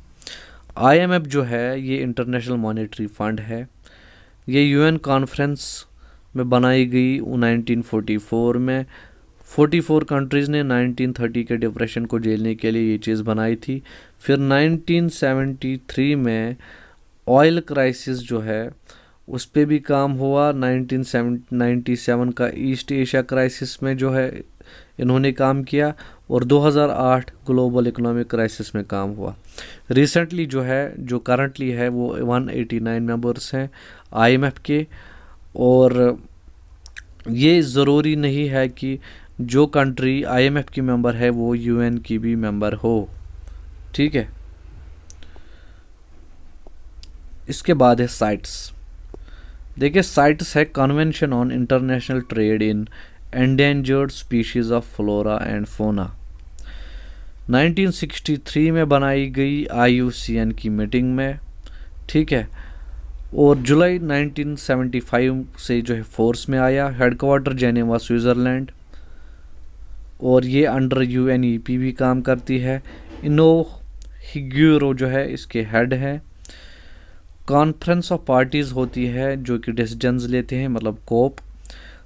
IMF जो है ये इंटरनेशनल मॉनेटरी फंड है। ये UN कॉन्फ्रेंस में बनाई गई 1944 में। 44 कंट्रीज़ ने 1930 के डिप्रेशन को झेलने के लिए ये चीज़ बनाई थी। फिर 1973 में ऑयल क्राइसिस जो है उस पर भी काम हुआ। 1997 का ईस्ट एशिया क्राइसिस में जो है इन्होंने काम किया। और 2008 ग्लोबल इकोनॉमिक क्राइसिस में काम हुआ। रिसेंटली जो है, जो करंटली है वो 189 मेंबर्स हैं IMF के। और ये ज़रूरी नहीं है कि जो कंट्री IMF की मेंबर है वो UN की भी मेंबर हो, ठीक है। इसके बाद है साइट्स। देखिए, साइट्स है convention on international trade in endangered species of flora and फोना। 1963 में बनाई गई IUCN की मीटिंग में, ठीक है। और जुलाई 1975 से जो है फोर्स में आया। Headquarter Geneva, Switzerland. और ये अंडर UNEP भी काम करती है। इनो हिग्यूरो जो है इसके हेड है। कॉन्फ्रेंस ऑफ पार्टीज़ होती है जो कि डिसीजंस लेते हैं, मतलब कोप।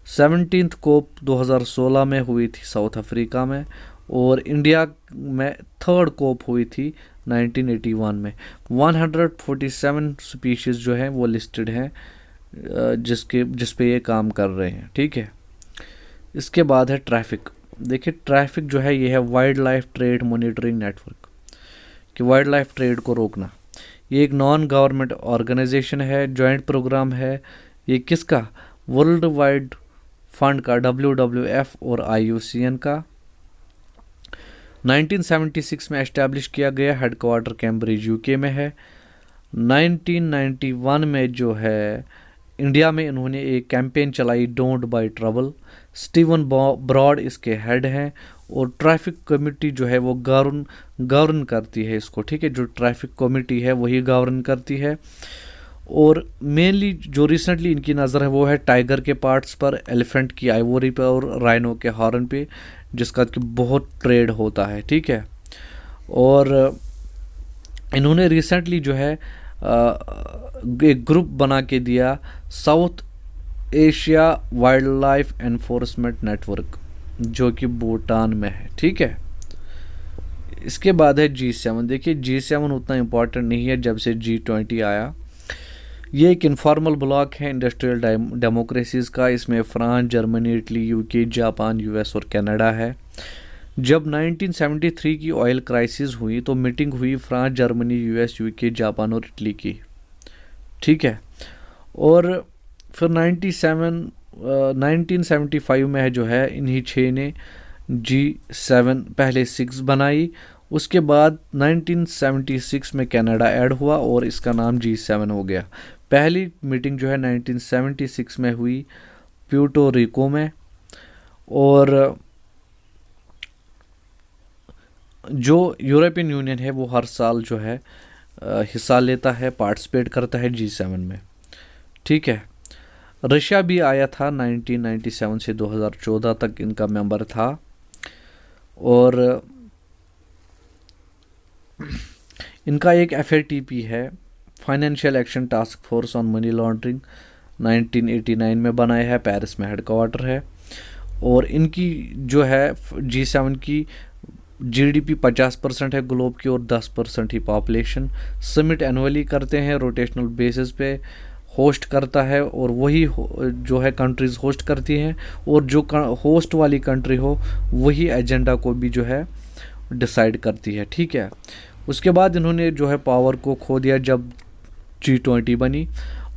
17th कोप 2016 में हुई थी साउथ अफ्रीका में। और इंडिया में 3rd कोप हुई थी 1981 में। 147 स्पीशीज़ जो हैं वो लिस्टेड हैं जिस पे ये काम कर रहे हैं, ठीक है। इसके बाद है ट्रैफिक। देखिए, ट्रैफिक जो है ये है wild life trade monitoring network, कि वाइल्ड लाइफ ट्रेड को रोकना। ये एक नॉन गवर्नमेंट ऑर्गेनाइजेशन है, जॉइंट प्रोग्राम है। ये किसका? वर्ल्ड वाइड फंड का, WWF और IUCN का। 1976 में एस्टैब्लिश किया गया। हेडक्वार्टर कैम्ब्रिज UK में है। 1991 में जो है इंडिया में इन्होंने एक कैंपेन चलाई, don't buy trouble. Steven Broad इसके हेड हैं। और ट्रैफिक कमेटी जो है वो गवर्न करती है इसको, ठीक है। जो ट्रैफिक कमेटी है वही गवर्न करती है। और मेनली जो रिसेंटली इनकी नज़र है वो है टाइगर के पार्ट्स पर, एलिफेंट की आइवोरी पर और राइनो के हॉर्न पे, जिसका कि बहुत ट्रेड होता है, ठीक है। और इन्होंने रिसेंटली जो है एक ग्रुप बना के दिया, south Asia wild life enforcement network, जो कि भूटान में है। ठीक है, इसके बाद है G7। देखिए G7 उतना इम्पोर्टेंट नहीं है जब से G20 आया। ये एक इनफॉर्मल ब्लॉक है इंडस्ट्रियल डेमोक्रेसीज का। इसमें France, Germany, Italy, UK, Japan, US और कनाडा है। जब 1973 की ऑयल क्राइसिस हुई तो मीटिंग हुई France, Germany, US, UK, Japan और इटली की। ठीक है, और फिर 1975 में जो है इन्हीं 6 ने G7 पहले 6 बनाई। उसके बाद 1976 में कनाडा ऐड हुआ और इसका नाम G7 हो गया। पहली मीटिंग जो है 1976 में हुई प्यूर्टो रिको में, और जो यूरोपियन यूनियन है वो हर साल जो है हिस्सा लेता है, पार्टिसिपेट करता है G7 में। ठीक है, रशिया भी आया था 1997 से 2014 तक इनका मेंबर था, और इनका एक FATP है, financial action task force on money laundering, 1989 में बनाया है, पेरिस में हेडक्वार्टर है। और इनकी जो है G7 की GDP 50% है ग्लोब की और 10% ही पॉपुलेशन। समिट एनुअली करते हैं, रोटेशनल बेसिस पे होस्ट करता है, और वही जो है कंट्रीज़ होस्ट करती हैं, और जो होस्ट वाली कंट्री हो वही एजेंडा को भी जो है डिसाइड करती है। ठीक है, उसके बाद इन्होंने जो है पावर को खो दिया जब G20 बनी,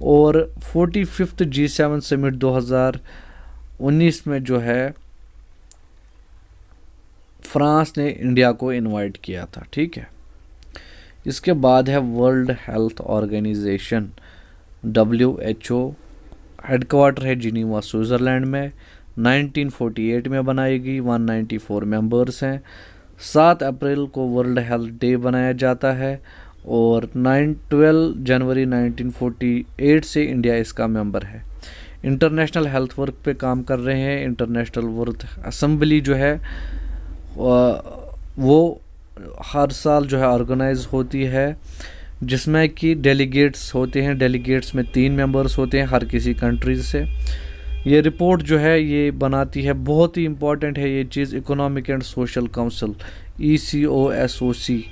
और 45th G7 समिट 2019 में जो है फ्रांस ने इंडिया को इनवाइट किया था। ठीक है, इसके बाद है World Health Organisation WHO, headquarter है जिनीवा स्विट्ज़रलैंड में, 1948 में बनाई गई, 194 मेंबर्स हैं। 7 अप्रैल को वर्ल्ड हेल्थ डे बनाया जाता है, और 12 जनवरी 1948 से इंडिया इसका मेंबर है। इंटरनेशनल हेल्थ वर्क पे काम कर रहे हैं। इंटरनेशनल वर्थ असेंबली जो है वो हर साल जो है ऑर्गेनाइज होती है, जिसमें कि डेलीगेट्स होते हैं। डेलीगेट्स में 3 मेंबर्स होते हैं हर किसी कंट्रीज से। ये रिपोर्ट जो है ये बनाती है, बहुत ही इम्पॉर्टेंट है ये चीज़, economic and social council ECOSOC।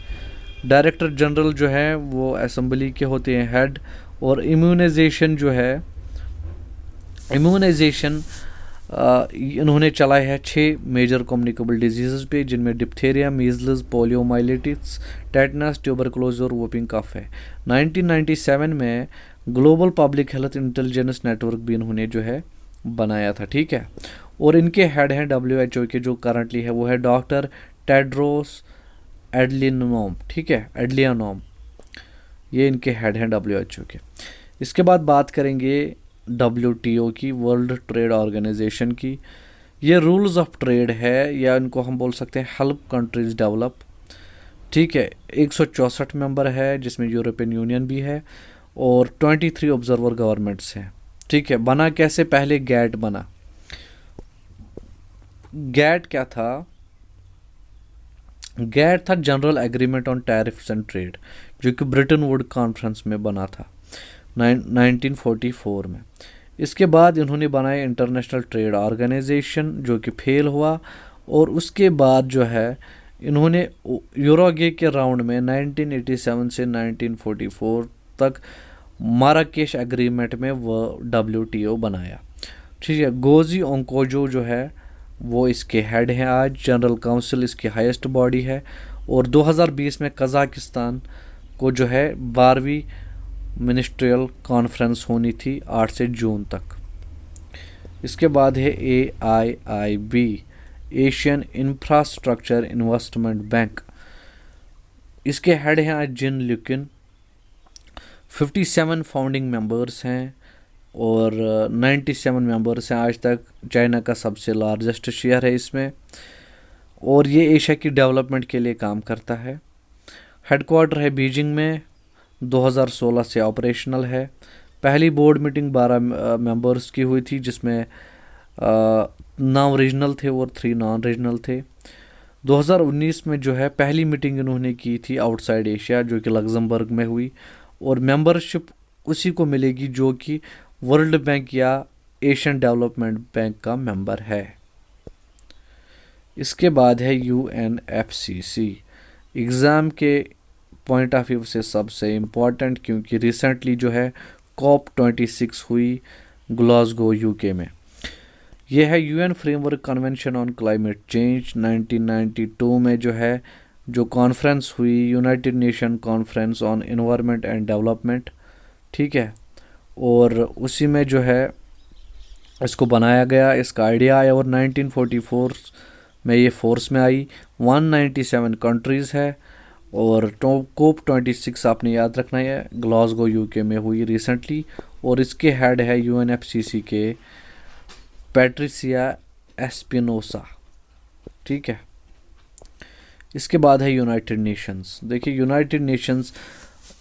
Director general जो है वो असेंबली के होते हैं हेड। और इम्यूनाइजेशन जो है, इम्यूनाइजेशन इन्होंने चलाया है 6 मेजर कम्युनिकेबल डिजीज़ पे, जिनमें diphtheria, measles, poliomyelitis, tetanus, tuberculosis और वोपिंग कफ है। 1997 में global public health intelligence network भी इन्होंने जो है बनाया था। ठीक है, और इनके हेड हैं WHO के जो करंटली है वो है डॉक्टर टेड्रोस एडलिनोम। ठीक है, एडलियानोम, ये इनके हेड हैं WHO के। इसके बाद बात करेंगे WTO की, वर्ल्ड ट्रेड ऑर्गेनाइजेशन की। ये रूल्स ऑफ ट्रेड है, या इनको हम बोल सकते हैं हेल्प कंट्रीज डेवलप। ठीक है, 164 मेंबर है जिसमें यूरोपियन यूनियन भी है, और 23 ऑब्जर्वर गवर्नमेंट्स हैं। ठीक है, बना कैसे? पहले गैट बना। गैट क्या था? गैट था general agreement on tariffs and trade, जो कि ब्रिटन वुड कॉन्फ्रेंस में बना था 1944 में। इसके बाद इन्होंने बनाया इंटरनेशनल ट्रेड ऑर्गेनाइजेशन, जो कि फेल हुआ। और उसके बाद जो है इन्होंने यूरोगे के राउंड में 1987 से 1944 तक माराकेश एग्रीमेंट में वो WTO बनाया। ठीक है, गोजी ओंकोजो जो है वो इसके हेड हैं आज। जनरल काउंसिल इसकी हाईएस्ट बॉडी है। और 2020 में कज़ाकिस्तान को जो है 12वीं मिनिस्ट्रियल कॉन्फ्रेंस होनी थी 8 से जून तक। इसके बाद है AIIB, Asian infrastructure investment bank. इसके हेड हैं आज जिन ल्यूकिन। 57 फाउंडिंग मेंबर्स हैं और 97 मेंबर्स हैं आज तक। चाइना का सबसे लार्जेस्ट शेयर है इसमें, और ये एशिया की डेवलपमेंट के लिए काम करता है। हेडक्वार्टर है बीजिंग में, 2016 से ऑपरेशनल है। पहली बोर्ड मीटिंग 12 मेंबर्स की हुई थी, जिसमें 9 रीजनल थे और 3 नॉन रीजनल थे। 2019 में जो है पहली मीटिंग इन्होंने की थी आउटसाइड एशिया, जो कि लग्जमबर्ग में हुई। और मेंबरशिप उसी को मिलेगी जो कि वर्ल्ड बैंक या एशियन डेवलपमेंट बैंक का मेंबर है। इसके बाद है UNFCCC, एग्ज़ाम के पॉइंट ऑफ व्यू से सबसे इम्पॉर्टेंट, क्योंकि रिसेंटली जो है COP26 हुई ग्लासगो UK में। यह है UN framework convention on climate change. 1992 में जो है जो कॉन्फ्रेंस हुई, United nation conference on environment and development, ठीक है, और उसी में जो है इसको बनाया गया, इसका आइडिया आया और 1944 में ये फोर्स में आई। 197 कंट्रीज़ है और COP26 आपने याद रखना है, ग्लासगो UK में हुई रिसेंटली, और इसके हेड है UNFCCC के पैट्रिसिया एस्पिनोसा, ठीक है। इसके बाद है यूनाइटेड नेशंस। देखिए यूनाइटेड नेशंस,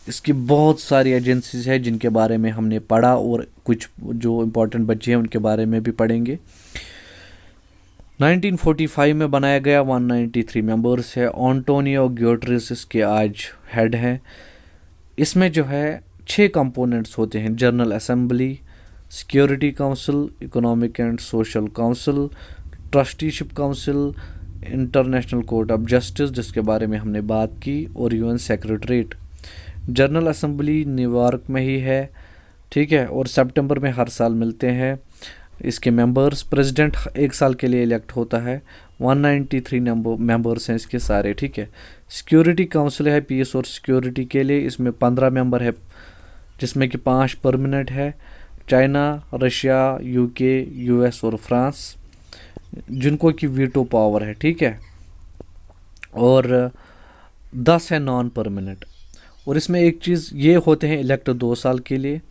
इसकी बहुत सारी एजेंसीज है जिनके बारे में हमने पढ़ा, और कुछ जो इम्पोर्टेंट बच्चे हैं उनके बारे में भी पढ़ेंगे। 1945 में बनाया गया, 193 मेंबर्स है। एंटोनियो ग्यूटेरेस इसके आज हेड हैं। इसमें जो है 6 कंपोनेंट्स होते हैं: general assembly, security council, economic and social council, trusteeship council, international court of justice जिसके बारे में हमने बात की, और UN secretariat. General assembly New York में ही है, ठीक है, और सितंबर में हर साल मिलते हैं इसके मेंबर्स। प्रेसिडेंट 1 साल के लिए इलेक्ट होता है। 193 मेंबर्स हैं इसके सारे, ठीक है। सिक्योरिटी काउंसिल है पीस और सिक्योरिटी के लिए, इसमें 15 मेंबर है जिसमें कि 5 परमानेंट है। चाइना, रशिया, UK, US और फ्रांस, जिनको कि वीटो पावर है, ठीक है, और 10 है नॉन परमानेंट। और इसमें एक चीज़ ये होते हैं इलेक्ट 2 साल के लिए,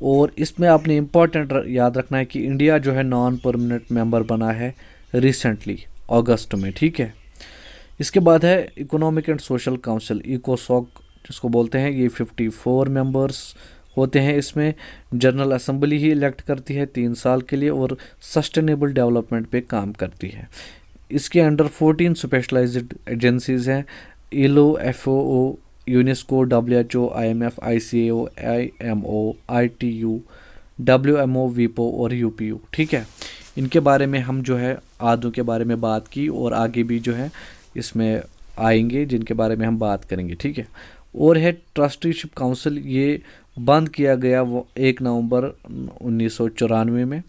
और इसमें आपने इम्पॉर्टेंट याद रखना है कि इंडिया जो है नॉन परमानेंट मेंबर बना है रिसेंटली अगस्त में, ठीक है। इसके बाद है इकोनॉमिक एंड सोशल काउंसिल, इकोसॉक जिसको बोलते हैं, ये 54 मेंबर्स होते हैं। इसमें जनरल असेंबली ही इलेक्ट करती है 3 साल के लिए, और सस्टेनेबल डेवलपमेंट पे काम करती है। इसके अंडर 14 स्पेशलाइज्ड एजेंसीज हैं: ILO, FAO, UNESCO, WHO, IMF, ICAO, IMO, ITU, WMO, WIPO और UPU, ठीक है। इनके बारे में हम जो है आधों के बारे में बात की, और आगे भी जो है इसमें आएंगे जिनके बारे में हम बात करेंगे, ठीक है। और है ट्रस्टीशिप काउंसिल, ये बंद किया गया वो 1 नवंबर 1994 में।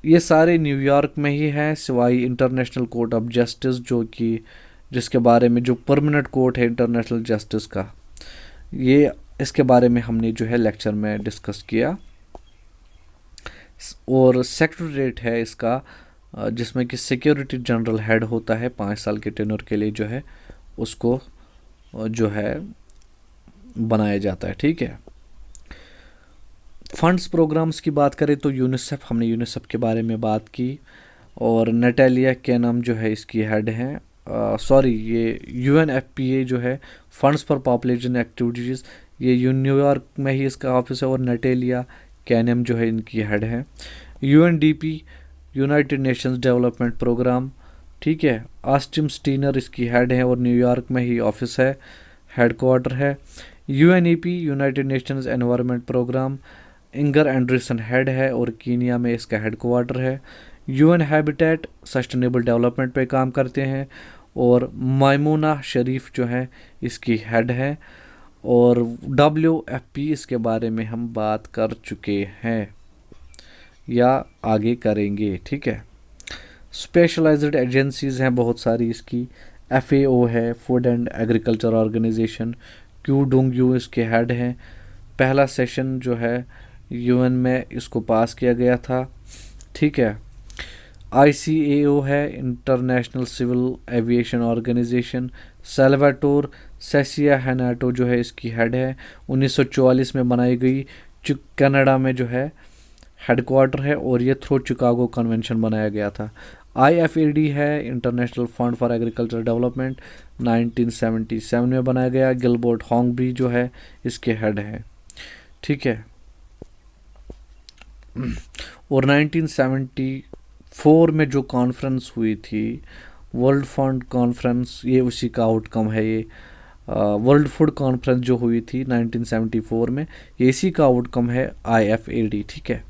ये सारे न्यूयॉर्क में ही हैं, सिवाय इंटरनेशनल कोर्ट ऑफ जस्टिस जो कि जिसके बारे में जो परमानेंट कोर्ट है इंटरनेशनल जस्टिस का, ये इसके बारे में हमने जो है लेक्चर में डिस्कस किया। और सेक्रेटरीट है इसका, जिसमें कि सिक्योरिटी जनरल हेड होता है, 5 साल के टेन्योर के लिए जो है उसको जो है बनाया जाता है, ठीक है। फंड्स प्रोग्राम्स की बात करें तो यूनिसेफ, हमने यूनिसेफ के बारे में बात की, और नटालिया कैनम जो है इसकी हेड हैं। ये UNFPA जो है फंड्स फॉर पॉपुलेशन एक्टिविटीज़, ये न्यूयॉर्क में ही इसका ऑफिस है, और नटालिया कैनम जो है इनकी हेड है। UNDP, United Nations Development Programme, ठीक है, ऑस्टिन स्टीनर इसकी हेड है और न्यूयॉर्क में ही ऑफिस है, हेडक्वार्टर है। UNEP, United Nations Environment Programme, Inger Andersen head है और कीनिया में इसका हेडक्वार्टर है। UN हैबिटेट सस्टेनेबल डेवलपमेंट पे काम करते हैं, और मैमूना शरीफ जो है इसकी हेड है। और WFP इसके बारे में हम बात कर चुके हैं या आगे करेंगे, ठीक है। स्पेशलाइज्ड एजेंसीज़ हैं बहुत सारी इसकी, FAO है, फूड एंड एग्रीकल्चर ऑर्गेनाइजेशन, क्यूडोंगयू इसके हेड हैं। पहला सेशन जो है UN में इसको पास किया गया था, ठीक है। ICAO है, international civil aviation organisation. Salvatore सेसिया हैनाटो जो है इसकी हेड है, 1944 में बनाई गई, कनाडा में जो है हेडक्वार्टर है, और ये थ्रू चिकागो कन्वेंशन बनाया गया था। IFAD है, international Fund for Agriculture development, 1977 में बनाया गया। गिलबर्ट हॉन्गबी जो है इसके हेड है, ठीक है। और 1974 में जो कॉन्फ्रेंस हुई थी, वर्ल्ड फंड कॉन्फ्रेंस, ये उसी का आउटकम है। ये वर्ल्ड फूड कॉन्फ्रेंस जो हुई थी 1974 में, ये इसी का आउटकम है IFAD, ठीक है।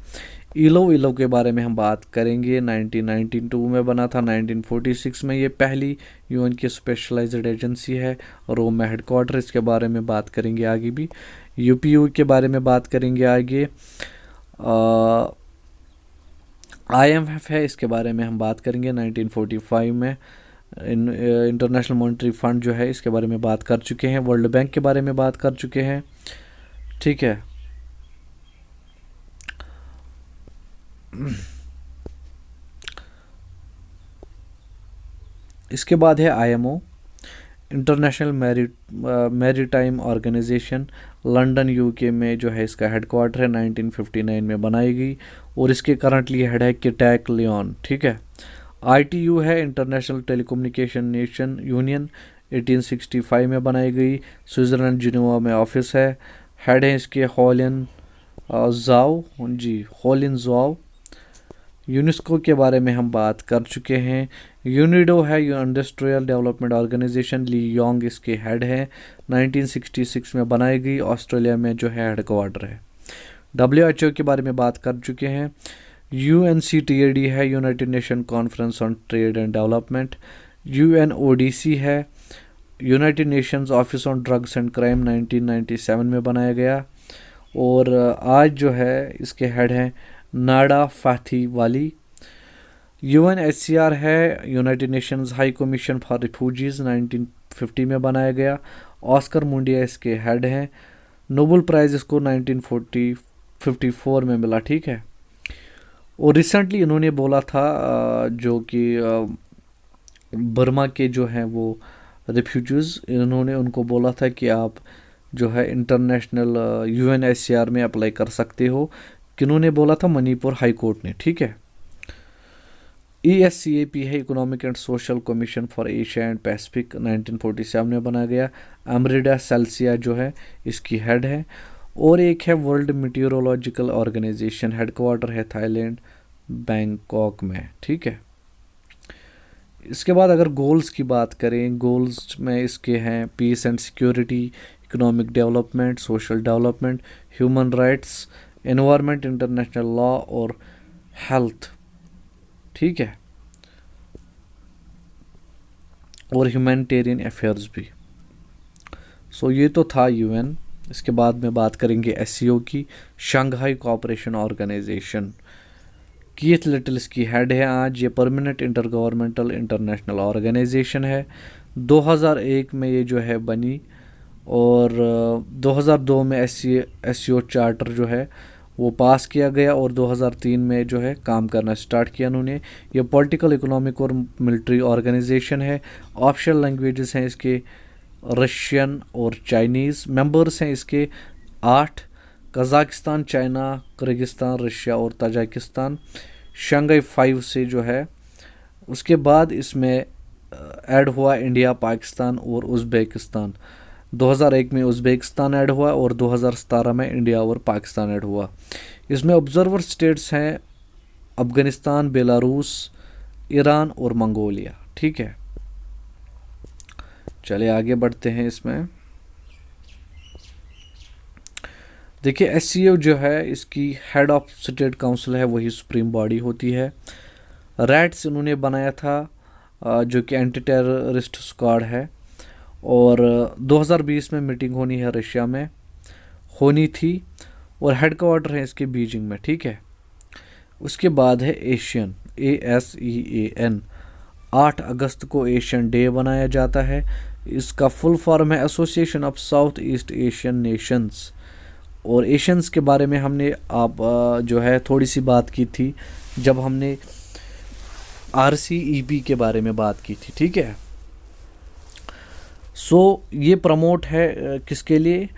ईलो के बारे में हम बात करेंगे। 1992 में बना था। 1946 में ये पहली यूएन की स्पेशलाइज्ड एजेंसी है। रोम में हेडक्वार्टर, इसके बारे में बात करेंगे आगे भी। यूपीयू के बारे में बात करेंगे आगे। IMF है, इसके बारे में हम बात करेंगे। 1945 में इंटरनेशनल मॉनेटरी फंड जो है, इसके बारे में बात कर चुके हैं। वर्ल्ड बैंक के बारे में बात कर चुके हैं, ठीक है। इसके बाद है IMO, International Maritime Organisation, London UK में जो है इसका हेडक्वार्टर है। 1959 में बनाई गई और इसके करंटली हेड है किटैक लियोन, ठीक है। ITU है, इंटरनेशनल टेलीकम्युनिकेशन नेशन यूनियन, 1865 में बनाई गई। स्विट्ज़रलैंड जिनेवा में ऑफिस है। हेड है इसके होलिन ज़ाओ। यूनेस्को के बारे में हम बात कर चुके हैं। यूनिडो है, इंडस्ट्रियल डेवलपमेंट ऑर्गेनाइजेशन, ली योंग इसके हेड है। 1966 में बनाई गई। ऑस्ट्रेलिया में जो है हेडक्वार्टर है। WHO के बारे में बात कर चुके हैं। UNCTAD है, United nation conference on trade and development. UNODC है, United Nations office on drugs and crime, 1997 में बनाया गया। और आज जो है इसके हेड हैं नाडा फाथी वाली। UNHCR है, United Nations high commission for refugees, 1950 में बनाया गया। ऑस्कर मुंडिया इसके हेड हैं। नोबेल प्राइज़ इसको 1954 में मिला, ठीक है। और रिसेंटली इन्होंने बोला था जो कि बर्मा के जो हैं वो रिफ्यूजीज़, इन्होंने उनको बोला था कि आप जो है इंटरनेशनल UNHCR में अप्लाई कर सकते हो। किन्होंने बोला था? मणिपुर हाई कोर्ट ने, ठीक है। ESCAP है, economic and social commission for Asia and Pacific, 1947 में बनाया गया। अमरिडा सेल्सिया जो है इसकी हेड है। और एक है वर्ल्ड मीटियोरोलॉजिकल ऑर्गेनाइजेशन, हेडक्वार्टर है थाईलैंड बैंकॉक में, ठीक है। इसके बाद अगर गोल्स की बात करें, गोल्स में इसके हैं peace and security, economic development, social development, human rights, environment, international law और हेल्थ, ठीक है। और ह्यूमैनिटेरियन अफेयर्स भी। सो ये तो था UN। इसके बाद में बात करेंगे SCO की, Shanghai Cooperation Organisation. Keith Little इसकी हेड है आज। ये permanent intergovernmental international organisation है। 2001 में ये जो है बनी और 2002 में SCO चार्टर जो है वो पास किया गया और 2003 में जो है काम करना स्टार्ट किया उन्होंने। ये पॉलिटिकल, इकोनॉमिक और मिलिट्री ऑर्गेनाइजेशन है। ऑफिशियल लैंग्वेजेस हैं इसके रशियन और चाइनीज़। मेंबर्स हैं इसके 8, कज़ाकिस्तान, चाइना, किर्गिस्तान, रशिया और तजाकिस्तान। शंघाई 5 से जो है उसके बाद इसमें ऐड हुआ इंडिया, पाकिस्तान और उज़्बेकिस्तान। 2001 में उज़्बेकिस्तान ऐड हुआ और 2017 में इंडिया और पाकिस्तान ऐड हुआ। इसमें ऑब्जर्वर स्टेट्स हैं अफ़गानिस्तान, बेलारूस, ईरान और मंगोलिया, ठीक है। चलिए आगे बढ़ते हैं। इसमें देखिए SCO जो है इसकी हेड ऑफ स्टेट काउंसिल है, वही सुप्रीम बॉडी होती है। रैट्स इन्होंने बनाया था जो कि एंटी टेररिस्ट स्क्वाड है। और 2020 में मीटिंग होनी है, रशिया में होनी थी और हेडक्वार्टर है इसके बीजिंग में, ठीक है। उसके बाद है एशियन, ASEAN। 8 अगस्त को एशियन डे बनाया जाता है। इसका फुल फॉर्म है association of south east Asian Nations. और एशियंस के बारे में हमने जो है थोड़ी सी बात की थी जब हमने RCEP के बारे में बात की थी, ठीक है। ये प्रमोट है किसके लिए?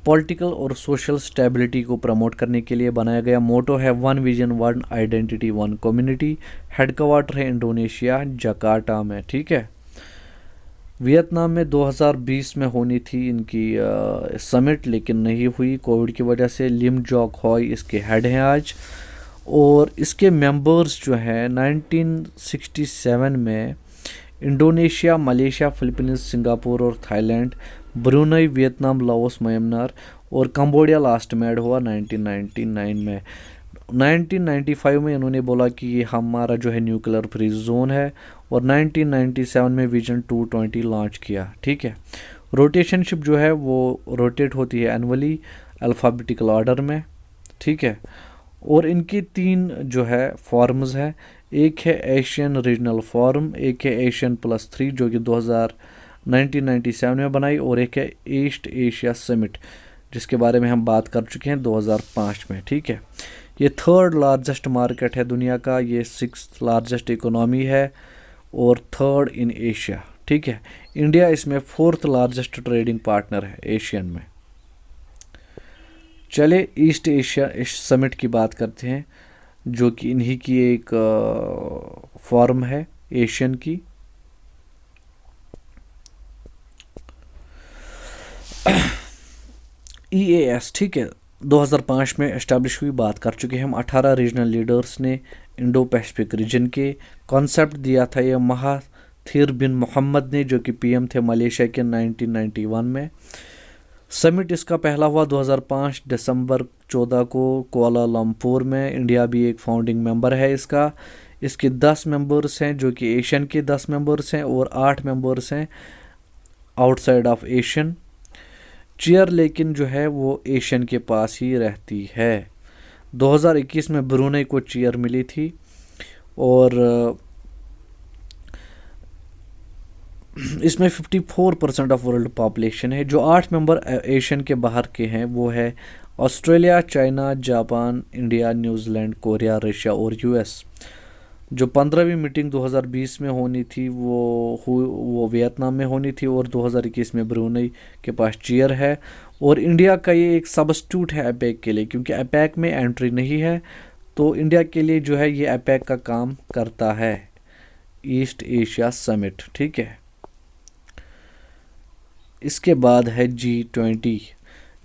पॉलिटिकल और सोशल स्टेबिलिटी को प्रमोट करने के लिए बनाया गया। मोटो है 1 विजन 1 आइडेंटिटी 1 कम्युनिटी। हेडक्वार्टर है इंडोनेशिया, जकार्ता में, ठीक है। वियतनाम में 2020 में होनी थी इनकी समिट, लेकिन नहीं हुई कोविड की वजह से। लिम जॉक हॉय इसके हेड हैं आज। और इसके मेंबर्स जो हैं 1967 में इंडोनेशिया, मलेशिया, फिलीपींस, सिंगापुर और Thailand, Brunei, Vietnam, Laos, Myanmar और कंबोडिया लास्ट में ऐड हुआ 1999 में। 1995 में इन्होंने बोला कि ये हमारा जो है न्यूक्लियर फ्री जोन है, और 1997 में विजन 220 लॉन्च किया। ठीक है, रोटेशनशिप जो है वो रोटेट होती है एनुअली अल्फ़ाबेटिकल ऑर्डर में। ठीक है, और इनकी 3 जो है फॉर्म्स हैं, एक है एशियन रीजनल फॉर्म, एक है एशियन +3 जो कि 1997 में बनाई, और एक है ईस्ट एशिया समिट जिसके बारे में हम बात कर चुके हैं 2005 में। ठीक है, ये 3rd लार्जेस्ट मार्केट है दुनिया का, ये 6th लार्जेस्ट इकोनॉमी है और 3rd इन एशिया। ठीक है, इंडिया इसमें 4th लार्जेस्ट ट्रेडिंग पार्टनर है एशियन में। चले ईस्ट एशिया समिट की बात करते हैं, जो कि इन्हीं की एक फॉर्म है एशियन की। EAS, ठीक है, 2005 में एस्टैब्लिश हुई, बात कर चुके हैं हम। 18 रीजनल लीडर्स ने इंडो पैसिफिक रीजन के कॉन्सेप्ट दिया था ये महाथिर बिन मोहम्मद ने, जो कि PM थे मलेशिया के 1991 में। समिट इसका पहला हुआ 2005 दिसंबर 14 को कुआलालंपुर में। इंडिया भी एक फाउंडिंग मेंबर है इसका। इसके 10 मेंबर्स हैं जो कि एशियन के 10 मेंबर्स हैं, और 8 मेंबर्स हैं आउटसाइड ऑफ एशियन। चेयर लेकिन जो है वो एशियन के पास ही रहती है। 2021 में ब्रूनेई को चेयर मिली थी, और इसमें 54% ऑफ वर्ल्ड पॉपुलेशन है। जो 8 मेंबर एशियन के बाहर के हैं वो है Australia, China, Japan, India, New Zealand, Korea, Russia और US। जो 15वीं मीटिंग 2020 में होनी थी वो वियतनाम में होनी थी, और 2021 में ब्रूनेई के पास चेयर है। और इंडिया का ये एक सब्स्टिट्यूट है APEC के लिए, क्योंकि APEC में एंट्री नहीं है, तो इंडिया के लिए जो है ये APEC का काम करता है, ईस्ट एशिया समिट। ठीक है, इसके बाद है G20।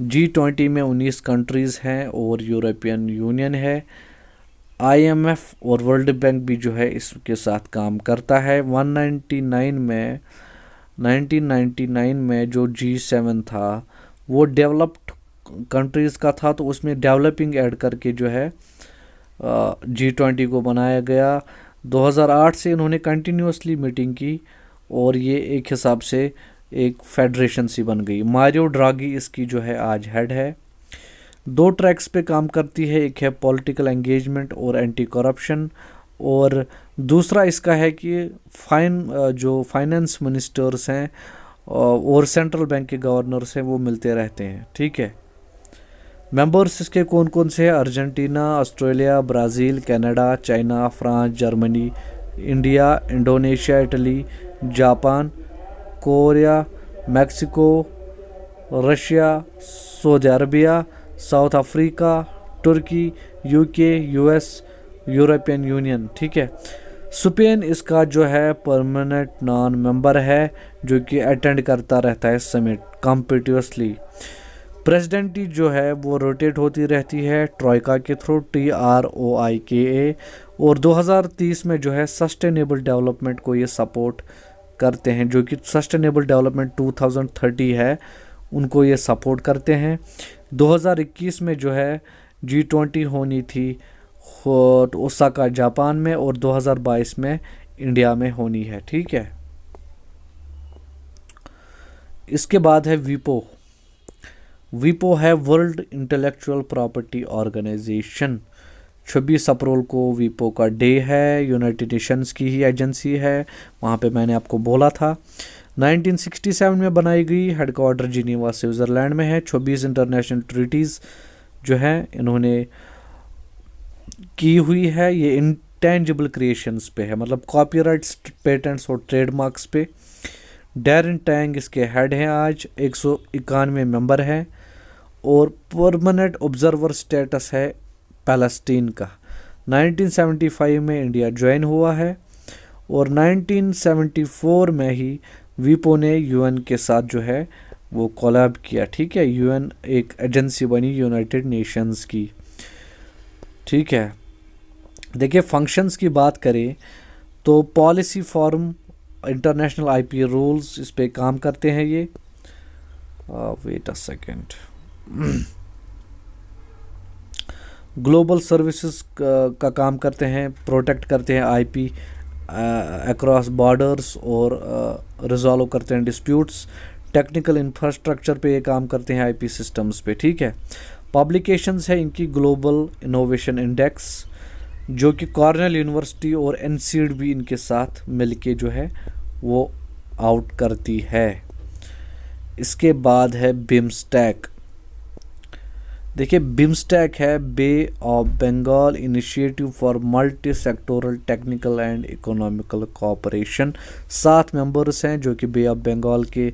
G20 में 19 कंट्रीज़ हैं और यूरोपियन यूनियन है। IMF और वर्ल्ड बैंक भी जो है इसके साथ काम करता है। 1999 में जो G7 था वो डेवलप्ड कंट्रीज़ का था, तो उसमें डेवलपिंग ऐड करके जो है G20 को बनाया गया। 2008 से इन्होंने कंटिन्यूसली मीटिंग की, और ये एक हिसाब से एक फेडरेशन सी बन गई। मारियो ड्रागी इसकी जो है आज हेड है। 2 ट्रैक्स पे काम करती है, एक है पॉलिटिकल एंगेजमेंट और एंटी करप्शन, और दूसरा इसका है कि जो फाइनेंस मिनिस्टर्स हैं और सेंट्रल बैंक के गवर्नर्स हैं वो मिलते रहते हैं। ठीक है, मेंबर्स इसके कौन कौन से हैं? Argentina, Australia, Brazil, Canada, China, France, Germany, India, Indonesia, Italy, Japan, Korea, Mexico, Russia, Saudi Arabia, South Africa, तुर्की, UK, US, यूरोपियन यूनियन। ठीक है, स्पेन इसका जो है परमानेंट नॉन मेंबर है, जो कि अटेंड करता रहता है समिट कॉम्पिटिटिवसली। प्रेसिडेंटी जो है वो रोटेट होती रहती है ट्रोइका के थ्रू, TROIKA, और 2030 में जो है सस्टेनेबल डेवलपमेंट को ये सपोर्ट करते हैं, जो कि सस्टेनेबल डेवलपमेंट 2030 है, उनको ये सपोर्ट करते हैं। 2021 में जो है G20 होनी थी ओसाका जापान में, और 2022 में इंडिया में होनी है। ठीक है, इसके बाद है वीपो है वर्ल्ड इंटेलेक्चुअल प्रॉपर्टी ऑर्गेनाइजेशन। 26 अप्रैल को वीपो का डे है, यूनाइटेड नेशंस की ही एजेंसी है, वहाँ पे मैंने आपको बोला था। 1967 में बनाई गई, हेडक्वार्टर जिनेवा स्विट्ज़रलैंड में है। 26 इंटरनेशनल ट्रीटीज़ जो है इन्होंने की हुई है। ये इंटेंजिबल क्रिएशंस पे है, मतलब कॉपीराइट्स, पेटेंट्स और ट्रेडमार्क्स पे। डैरेन टैंग इसके हेड हैं आज। 191 मेंबर हैं, और परमानेंट ऑब्जर्वर स्टेटस है पैलेस्टीन का। 1975 में इंडिया ज्वाइन हुआ है, और 1974 में ही वीपो ने UN के साथ जो है वो कोलैब किया। ठीक है, UN एक एजेंसी बनी यूनाइटेड नेशंस की। ठीक है, देखिए फंक्शंस की बात करें तो policy form, international IP rules, इस पे काम करते हैं ये। Wait a second. Global services का काम करते हैं, प्रोटेक्ट करते हैं आईपी अक्रॉस बॉर्डर्स और रिजॉल्व करते हैं डिस्प्यूट्स। टेक्निकल इंफ्रास्ट्रक्चर पे ये काम करते हैं आईपी सिस्टम्स पे, ठीक है। पब्लिकेशंस है इनकी ग्लोबल इनोवेशन इंडेक्स, जो कि कॉर्नेल यूनिवर्सिटी और एनसीड भी इनके साथ मिलके जो है वो आउट करती है। इसके बाद है बिम्स्टैक। देखिए बिम्स्टैक है bay of Bengal initiative for multi sectoral technical and economical cooperation. 7 members हैं जो कि बे ऑफ बंगाल के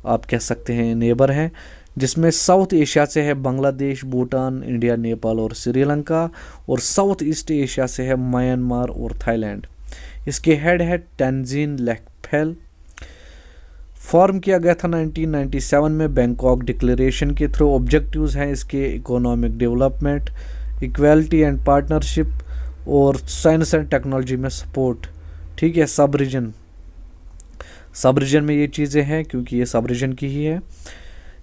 आप कह सकते हैं नेबर हैं, जिसमें साउथ एशिया से है बांग्लादेश, भूटान, इंडिया, नेपाल और श्रीलंका, और साउथ ईस्ट एशिया से है म्यांमार और थाईलैंड। इसके हेड है तेंजिन लेकफेल। फॉर्म किया गया था 1997 में बैंकॉक डिक्लेरेशन के थ्रू। ऑब्जेक्टिव्स हैं इसके economic development, equality and partnership और साइंस एंड टेक्नोलॉजी में सपोर्ट, ठीक है। सब रीजन में ये चीज़ें हैं क्योंकि ये सब रीजन की ही है।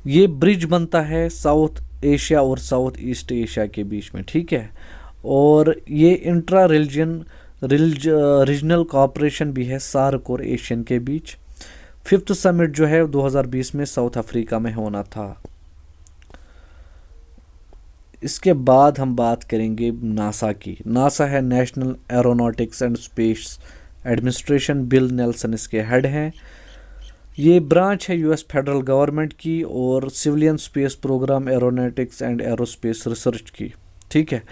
ये ब्रिज बनता है साउथ एशिया और साउथ ईस्ट एशिया के बीच में, ठीक है। और ये इंट्रा रीजनल कोऑपरेशन भी है सार्क और एशियन के बीच। 5th समिट जो है 2020 में साउथ अफ्रीका में होना था। इसके बाद हम बात करेंगे नासा की। नासा है national aeronautics and space administration, Bill Nelson इसके हेड हैं। ये ब्रांच है यूएस फेडरल गवर्नमेंट की और civilian space program, aeronautics and aerospace research की, ठीक है।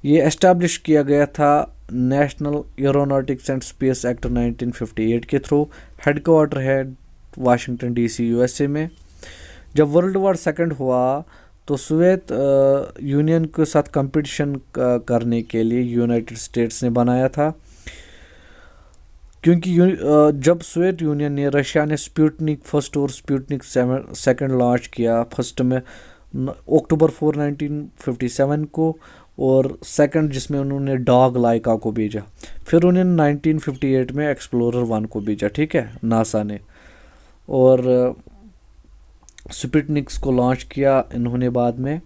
ये एस्टैब्लिश किया गया था national aeronautics and space act 1958 के थ्रू। हेडक्वार्टर है वाशिंगटन डीसी यूएसए में। जब वर्ल्ड वॉर सेकंड हुआ तो सोवियत यूनियन के साथ कंपटीशन करने के लिए यूनाइटेड स्टेट्स ने बनाया था, क्योंकि जब सोवियत यूनियन ने, रशिया ने स्पुतनिक फर्स्ट और स्पुतनिक सेकंड लॉन्च किया, फर्स्ट में अक्टूबर 4 1957 को, और सेकंड जिसमें उन्होंने डॉग लाइका को भेजा। फिर उन्होंने 1958 में एक्सप्लोरर 1 को भेजा, ठीक है, नासा ने। और स्पुतनिक्स को लॉन्च किया इन्होंने बाद में,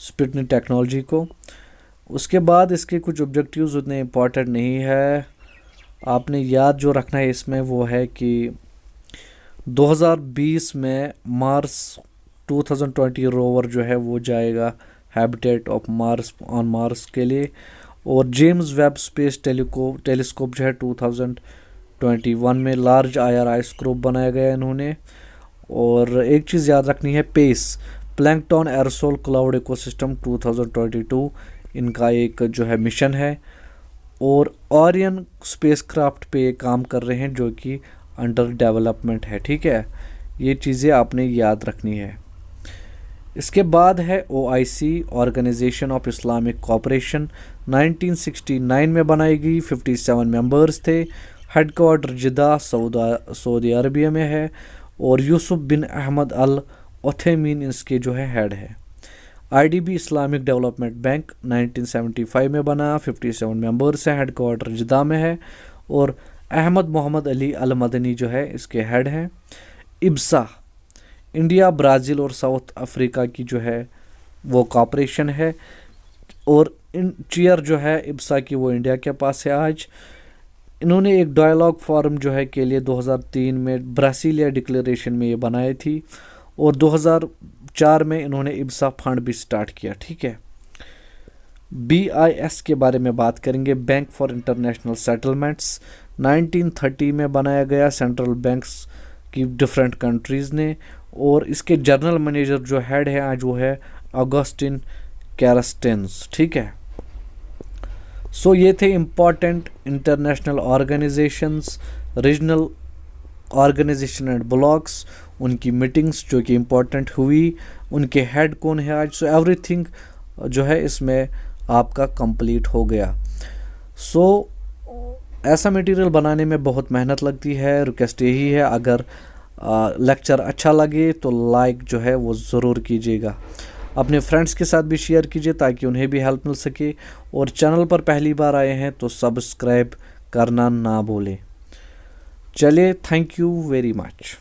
स्पुतनिक टेक्नोलॉजी को। उसके बाद इसके कुछ ऑब्जेक्टिव्स उतने इम्पॉर्टेंट नहीं है, आपने याद जो रखना है इसमें वो है कि 2020 में मार्स 2020 रोवर जो है वो जाएगा habitat of Mars on Mars के लिए। और जेम्स वेब स्पेस टेलीस्कोप जो है 2021 में लार्ज IR स्कोप बनाया गया इन्होंने। और एक चीज़ याद रखनी है, PACE plankton aerosol cloud ecosystem 2022 इनका एक जो है मिशन है। और ओरियन स्पेसक्राफ्ट पे काम कर रहे हैं जो कि अंडर डेवलपमेंट है, ठीक है। ये चीज़ें आपने याद रखनी है। इसके बाद है OIC, organisation of Islamic cooperation, 1969 में बनाई गई। 57 मेंबर्स थे। हेडक्वार्टर जिदा सऊदी अरबिया में है और यूसुफ बिन अहमद अल उथैमीन इसके जो है हेड है। IDB इस्लामिक डेवलपमेंट बैंक 1975 में बना। 57 मेंबर्स हैं। हेडक्वार्टर जिदा में है और अहमद मोहम्मद अली अल मदनी जो है इसके हेड हैं। IBSA इंडिया, ब्राज़ील और साउथ अफ्रीका की जो है वो कॉपरेशन है। और चेयर जो है IBSA की वो इंडिया के पास है आज। इन्होंने एक डायलॉग फॉरम जो है के लिए 2003 में ब्रासिलिया डिक्लेरेशन में ये बनाई थी। और 2004 में इन्होंने IBSA फंड भी स्टार्ट किया, ठीक है। BIS के बारे में बात करेंगे, बैंक फॉर इंटरनेशनल सेटलमेंट्स, 1930 में बनाया गया सेंट्रल बैंक्स की डिफरेंट कंट्रीज़ ने। और इसके जनरल मैनेजर जो हेड है आज वो है ऑगस्टिन कैरस्टेंस, ठीक है। सो ये थे important international organisations, regional organisation and blocs, उनकी मीटिंग्स जो कि इम्पोर्टेंट हुई, उनके हेड कौन है आज। सो एवरीथिंग जो है इसमें आपका कंप्लीट हो गया। सो ऐसा मटेरियल बनाने में बहुत मेहनत लगती है। रिक्वेस्ट यही है, अगर लेक्चर अच्छा लगे तो लाइक जो है वो ज़रूर कीजिएगा। अपने फ्रेंड्स के साथ भी शेयर कीजिए ताकि उन्हें भी हेल्प मिल सके। और चैनल पर पहली बार आए हैं तो सब्सक्राइब करना ना भूलें। चलिए, थैंक यू वेरी मच।